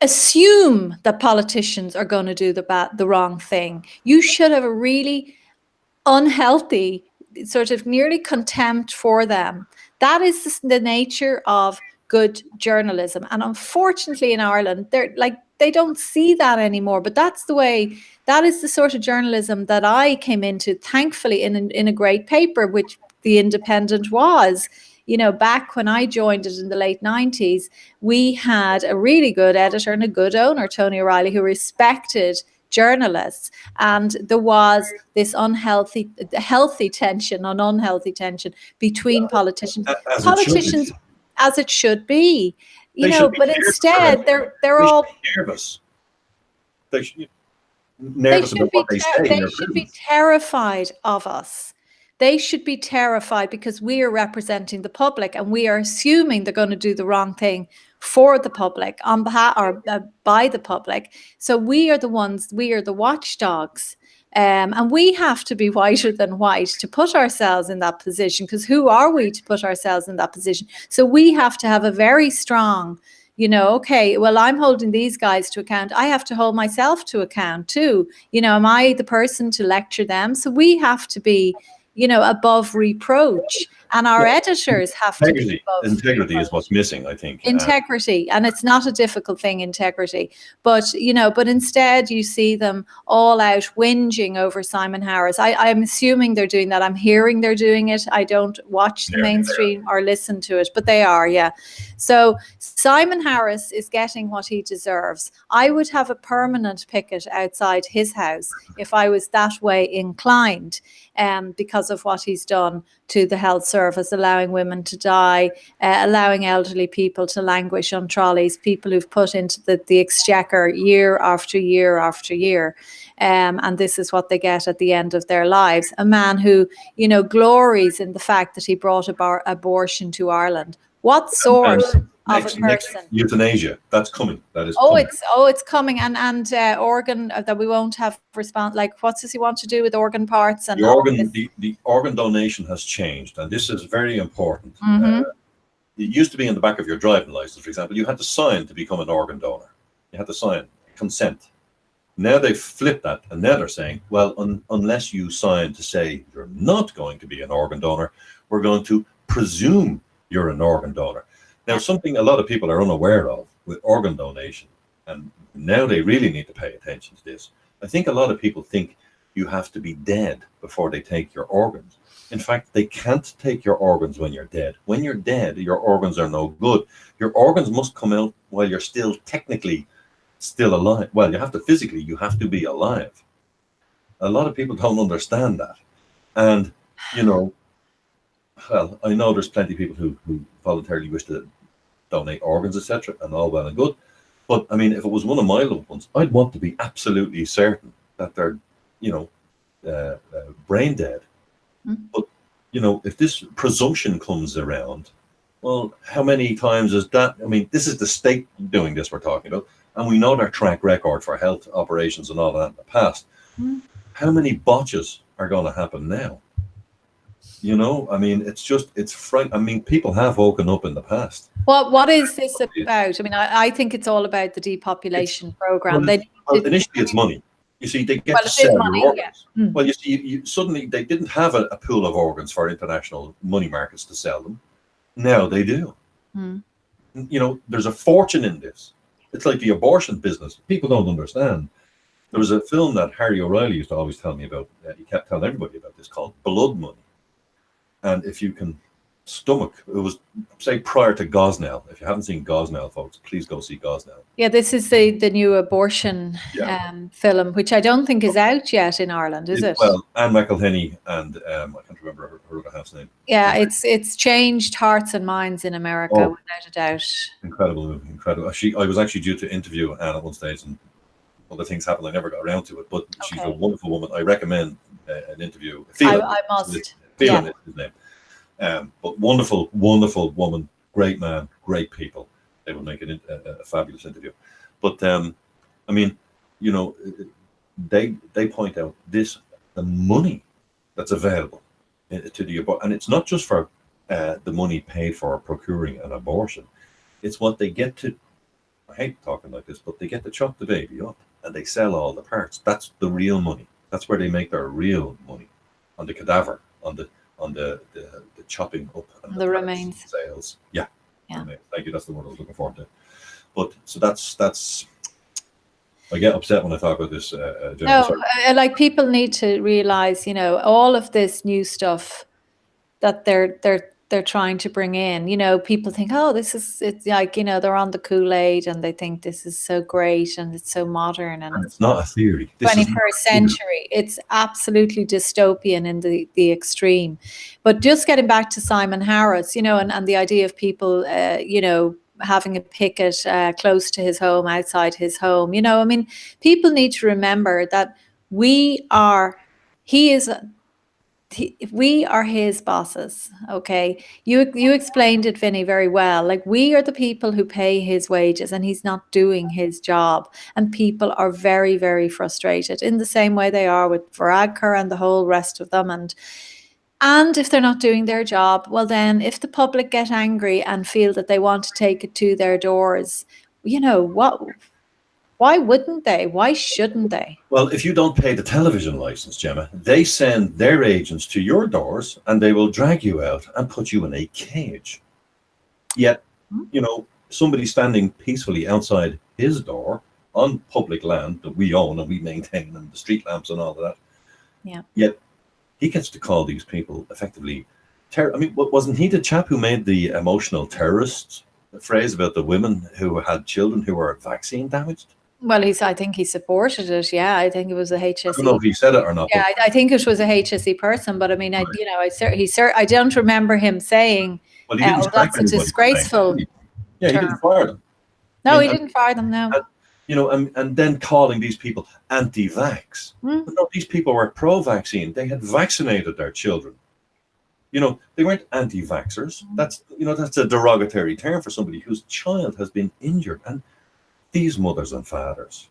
assume that politicians are going to do the wrong thing. You should have a really unhealthy sort of nearly contempt for them. That is the nature of good journalism. And unfortunately in Ireland, they don't see that anymore. But that is the sort of journalism that I came into, thankfully, in a great paper, which The Independent was. You know, back when I joined it in the late 90s, we had a really good editor and a good owner, Tony O'Reilly, who respected journalists, and there was this unhealthy tension between politicians, as it should be, you know. But instead, they're all nervous. They should be terrified of us. They should be terrified because we are representing the public and we are assuming they're going to do the wrong thing for the public, on behalf or by the public. So we are the watchdogs. And we have to be whiter than white to put ourselves in that position, because who are we to put ourselves in that position? So we have to have a very strong, you know, okay, well, I'm holding these guys to account. I have to hold myself to account too. You know, am I the person to lecture them? So we have to be, you know, above reproach, and our editors have to be above integrity reproach. Is what's missing, I think. Integrity, and it's not a difficult thing, integrity. But, you know, but instead you see them all out whinging over Simon Harris. I'm assuming they're doing that. I'm hearing they're doing it. I don't watch the mainstream or listen to it, but they are, yeah. So Simon Harris is getting what he deserves. I would have a permanent picket outside his house if I was that way inclined. because of what he's done to the health service, allowing women to die, allowing elderly people to languish on trolleys, people who've put into the exchequer year after year after year. And this is what they get at the end of their lives. A man who, you know, glories in the fact that he brought abortion to Ireland. What sort of a person? Euthanasia, that's coming. That is coming. It's coming, and organ that we won't have response. Like, what does he want to do with organ parts and the organ donation has changed, and this is very important. It used to be in the back of your driving license, for example. You had to sign to become an organ donor. You had to sign consent. Now they've flipped that, and now they're saying, well, unless you sign to say you're not going to be an organ donor, we're going to presume you're an organ donor. Now, something a lot of people are unaware of with organ donation, and now they really need to pay attention to this. I think a lot of people think you have to be dead before they take your organs. In fact, they can't take your organs when you're dead. When you're dead, your organs are no good. Your organs must come out while you're still technically still alive. Well, you have to be alive. A lot of people don't understand that. And, you know, well, I know there's plenty of people who voluntarily wish to donate organs, etc., and all well and good. But, I mean, if it was one of my loved ones, I'd want to be absolutely certain that they're, you know, brain dead. But, you know, if this presumption comes around, well, how many times is that? I mean, this is the state doing this we're talking about, and we know their track record for health operations and all that in the past. How many botches are going to happen now? You know, I mean, it's frightening. I mean, people have woken up in the past. What is this about? I mean, I think it's all about the depopulation program. Well, initially, it's money. You see, they get to sell your organs. Well, you see, suddenly they didn't have a pool of organs for international money markets to sell them. Now they do. You know, there's a fortune in this. It's like the abortion business. People don't understand. There was a film that Harry O'Reilly used to always tell me about. He kept telling everybody about this, called Blood Money. And if you can stomach, it was, say, prior to Gosnell. If you haven't seen Gosnell, folks, please go see Gosnell. Yeah, this is the new abortion film, which I don't think is out yet in Ireland, is it? Well, Anne McElhenney and I can't remember her other half's name. Yeah, it's changed hearts and minds in America, without a doubt. Incredible movie, incredible. I was actually due to interview Anne at one stage, and other things happened. I never got around to it, but she's a wonderful woman. I recommend an interview. I must. Phelan is his name. But wonderful, wonderful woman, great man, great people. They will make a fabulous interview. But I mean, you know, they point out the money that's available to the abortion, and it's not just for the money paid for procuring an abortion. It's what they get to. I hate talking like this, but they get to chop the baby up and they sell all the parts. That's the real money. That's where they make their real money, on the cadaver, on the chopping up and the remains sales. Yeah. Thank you. That's the word I was looking forward to. But so that's. I get upset when I talk about this. Like, people need to realize, you know, all of this new stuff that they're trying to bring in. You know, people think, oh, it's like, you know, they're on the Kool-Aid and they think this is so great and it's so modern, and it's not a theory. 21st century. It's absolutely dystopian in the extreme. But just getting back to Simon Harris, you know, and the idea of people, you know, having a picket close to his home, outside his home. You know, I mean, people need to remember that we are his bosses. Okay, you explained it, Vinny, very well. Like, we are the people who pay his wages, and he's not doing his job, and people are very, very frustrated, in the same way they are with Varadkar and the whole rest of them. And if they're not doing their job, well, then if the public get angry and feel that they want to take it to their doors, you know what? Why wouldn't they? Why shouldn't they? Well, if you don't pay the television license, Gemma, they send their agents to your doors and they will drag you out and put you in a cage. Yet, you know, somebody standing peacefully outside his door on public land that we own and we maintain, and the street lamps and all of that. Yeah. Yet he gets to call these people effectively I mean, wasn't he the chap who made the emotional terrorists phrase about the women who had children who were vaccine damaged? Well, I think he supported it. Yeah, I think it was a I don't know HSE. if he said it or not, Yeah, but I think it was a HSE person, but I mean, right. I don't remember him saying, Well, he didn't "Oh, sack that's a anybody for saying that, did disgraceful he? Yeah, he didn't term." fire them. I No, mean, he didn't fire them. No. and, and then calling these people anti-vax. Mm. But no, these people were pro-vaccine. They had vaccinated their children. They weren't anti-vaxxers. That's a derogatory term for somebody whose child has been injured. And these mothers and fathers,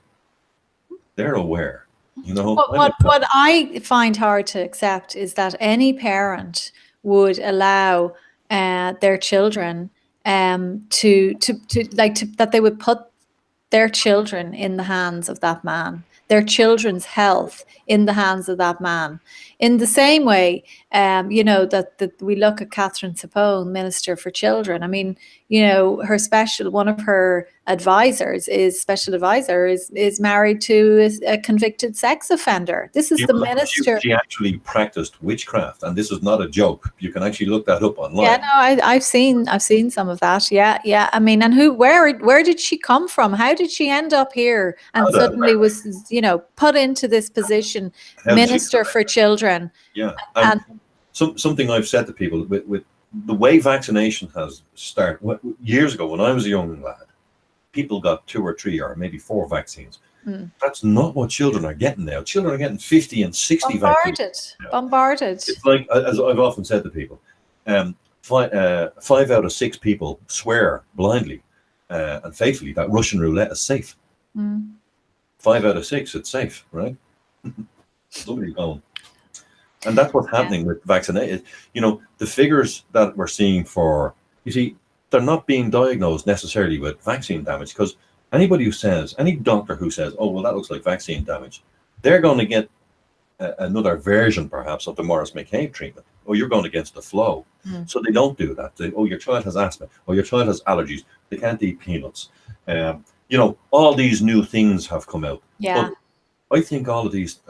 they're aware. What I find hard to accept is that any parent would allow their children that they would put their children in the hands of that man, their children's health in the hands of that man. In the same way, that we look at Catherine Sapone, Minister for Children. I mean, one of her special advisor is married to a convicted sex offender. This is the minister. She actually practiced witchcraft, and this is not a joke. You can actually look that up online. Yeah, no, I've seen some of that. Yeah, yeah. I mean, and where did she come from? How did she end up here and suddenly was put into this position, Minister for Children? Yeah, and something I've said to people with the way vaccination has started years ago when I was a young lad, people got 2 or 3 or maybe 4 vaccines. That's not what children are getting now. Children are getting 50 and 60 vaccines. Bombarded. It's like, as I've often said to people, 5 out of 6 people swear blindly and faithfully that Russian roulette is safe. 5 out of 6, it's safe, right? Somebody's going. And that's what's happening with vaccination. The figures that we're seeing they're not being diagnosed necessarily with vaccine damage, because any doctor who says, oh, well, that looks like vaccine damage, they're going to get another version, perhaps, of the Morris McCabe treatment. Oh, you're going against the flow. So they don't do that. Your child has asthma, or your child has allergies. They can't eat peanuts. All these new things have come out. Yeah. But I think all of these,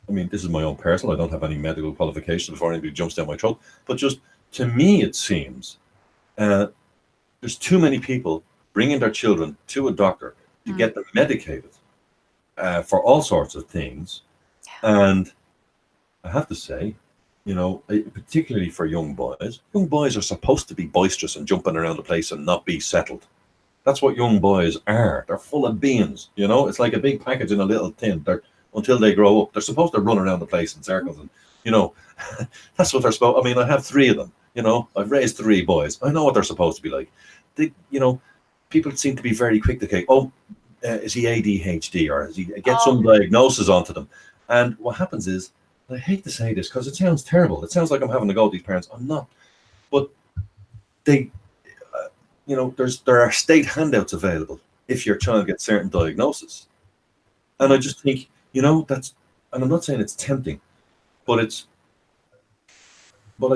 this is my own personal, I don't have any medical qualifications before anybody jumps down my throat, but just to me, it seems there's too many people bringing their children to a doctor to get them medicated for all sorts of things. And I have to say, particularly for young boys are supposed to be boisterous and jumping around the place and not be settled. That's what young boys are. They're full of beans, It's like a big package in a little tin. Until they grow up, they're supposed to run around the place in circles. And, that's what they're supposed. I have 3 of them, I've raised 3 boys. I know what they're supposed to be like. People seem to be very quick to say, is he ADHD, or is he get some diagnosis onto them? And what happens is, I hate to say this because it sounds terrible. It sounds like I'm having to go at these parents. I'm not. But they, there are state handouts available if your child gets certain diagnosis. And I just think, and I'm not saying it's tempting, but I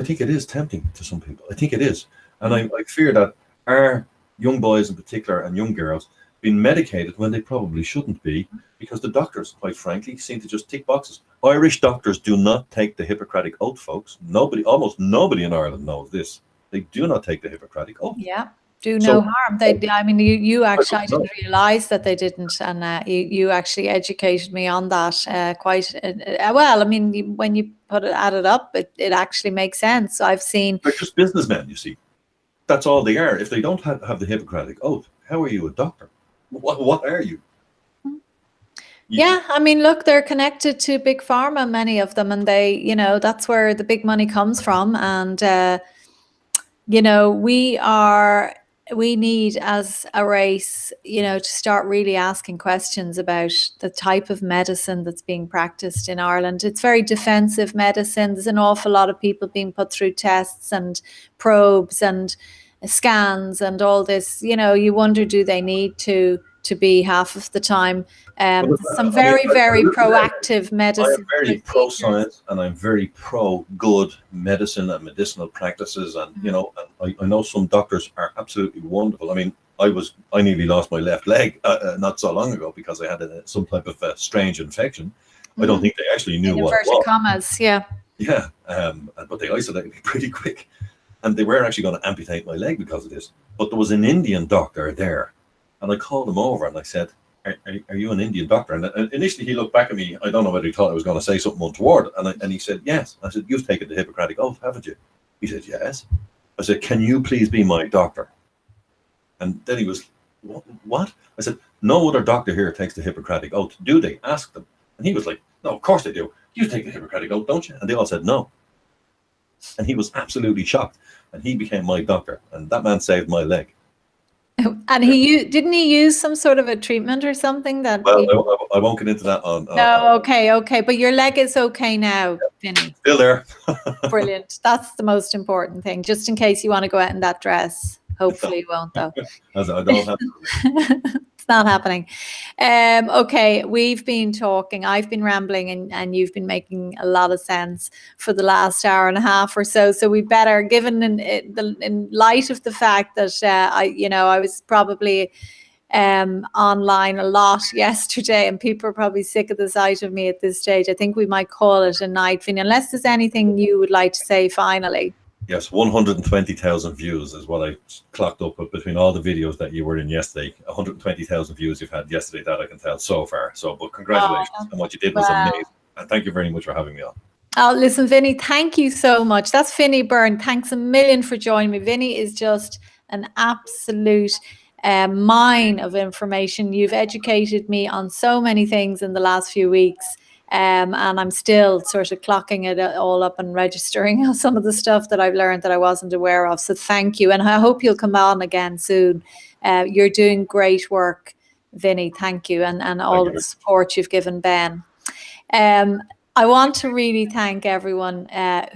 think it is tempting to some people. I think it is. And I fear that our young boys in particular and young girls being medicated when they probably shouldn't be, because the doctors, quite frankly, seem to just tick boxes. Irish doctors do not take the Hippocratic Oath, folks. Almost nobody in Ireland knows this. They do not take the Hippocratic Oath. Yeah, no harm. You actually, I didn't realise that they didn't, and you actually educated me on that quite well. When you add it up, it actually makes sense. I've seen. They're just businessmen, you see. That's all they are. If they don't have the Hippocratic Oath, how are you a doctor? What are you? Yeah, look, they're connected to big pharma, many of them, and they, that's where the big money comes from. And, we need as a race, to start really asking questions about the type of medicine that's being practiced in Ireland. It's very defensive medicine. There's an awful lot of people being put through tests and probes and scans and all this. You wonder, do they need to be half of the time? Some very proactive medicine. I'm very pro-science, and I'm very pro-good medicine and medicinal practices. And I know some doctors are absolutely wonderful. I nearly lost my left leg not so long ago because I had some type of strange infection. I don't think they actually knew what it was. Commas, yeah. Yeah, but they isolated me pretty quick, and they were actually going to amputate my leg because of this. But there was an Indian doctor there. And I called him over and I said, are you an Indian doctor? And initially he looked back at me. I don't know whether he thought I was going to say something untoward. And he said, yes. I said, you've taken the Hippocratic Oath, haven't you? He said, yes. I said, can you please be my doctor? And then he was, what? I said, no other doctor here takes the Hippocratic Oath. Do they? Ask them. And he was like, no, of course they do. You take the Hippocratic Oath, don't you? And they all said no. And he was absolutely shocked. And he became my doctor. And that man saved my leg. And didn't he use some sort of a treatment or something that? Well, I won't get into that. No, okay. But your leg is okay now, Vinny. Still there. Brilliant. That's the most important thing. Just in case you want to go out in that dress. Hopefully you won't, though. I don't have to. It's not happening. Okay, we've been talking. I've been rambling, and you've been making a lot of sense for the last hour and a half or so. So we better, given in light of the fact that I was probably online a lot yesterday, and people are probably sick of the sight of me at this stage. I think we might call it a night, Vinny, unless there's anything you would like to say finally. Yes, 120,000 views is what I clocked up with between all the videos that you were in yesterday. 120,000 views you've had yesterday, that I can tell so far. So, but congratulations. And what you did was amazing. And thank you very much for having me on. Oh, listen, Vinny, thank you so much. That's Vinny Byrne. Thanks a million for joining me. Vinny is just an absolute mine of information. You've educated me on so many things in the last few weeks. And I'm still sort of clocking it all up and registering some of the stuff that I've learned that I wasn't aware of. So thank you. And I hope you'll come on again soon. You're doing great work, Vinny. Thank you. And all of the support you've given Ben. I want to really thank everyone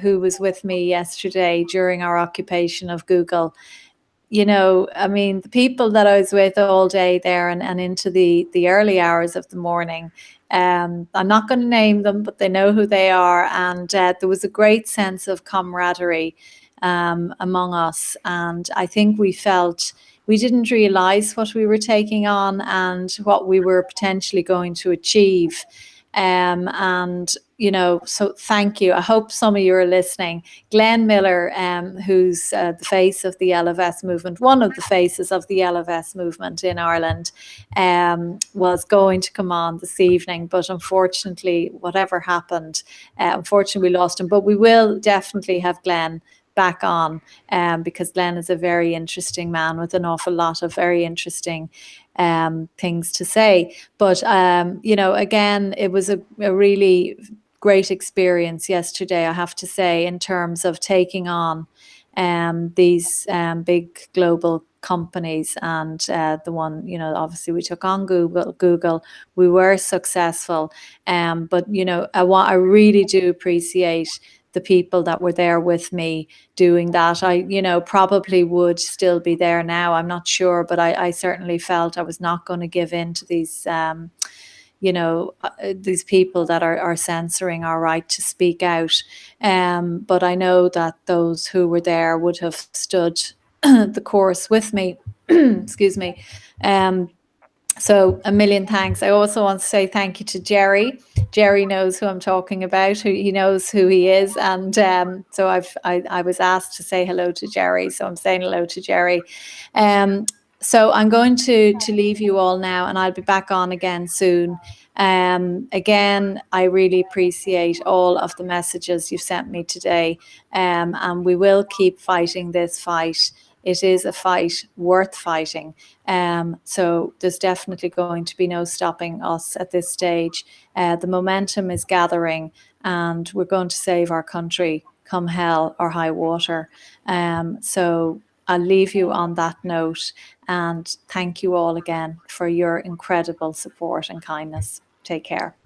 who was with me yesterday during our occupation of Google. You know, I mean, the people that I was with all day there and into the early hours of the morning, I'm not going to name them, but they know who they are. And there was a great sense of camaraderie among us. And I think we didn't realize what we were taking on and what we were potentially going to achieve. And, you know, so thank you. I hope some of you are listening. Glenn Miller, who's the face of the LFS movement, one of the faces of the LFS movement in Ireland, was going to come on this evening. But unfortunately, whatever happened, unfortunately, we lost him. But we will definitely have Glenn back on because Glenn is a very interesting man with an awful lot of very interesting things to say. But, you know, again, it was a really great experience yesterday, I have to say, in terms of taking on these big global companies. And the one, you know, obviously we took on Google, we were successful. But, you know, I really do appreciate the people that were there with me doing that. I, you know, probably would still be there now. I'm not sure, but I certainly felt I was not going to give in to these, you know, these people that are censoring our right to speak out. But I know that those who were there would have stood the course with me. Excuse me. So a million thanks. I also want to say thank you to Jerry. Jerry knows who I'm talking about. He knows who he is, and so I was asked to say hello to Jerry. So I'm saying hello to Jerry. So I'm going to leave you all now, and I'll be back on again soon. Again, I really appreciate all of the messages you've sent me today, and we will keep fighting this fight. It is a fight worth fighting. So there's definitely going to be no stopping us at this stage. The momentum is gathering, and we're going to save our country come hell or high water. So I'll leave you on that note, and thank you all again for your incredible support and kindness. Take care.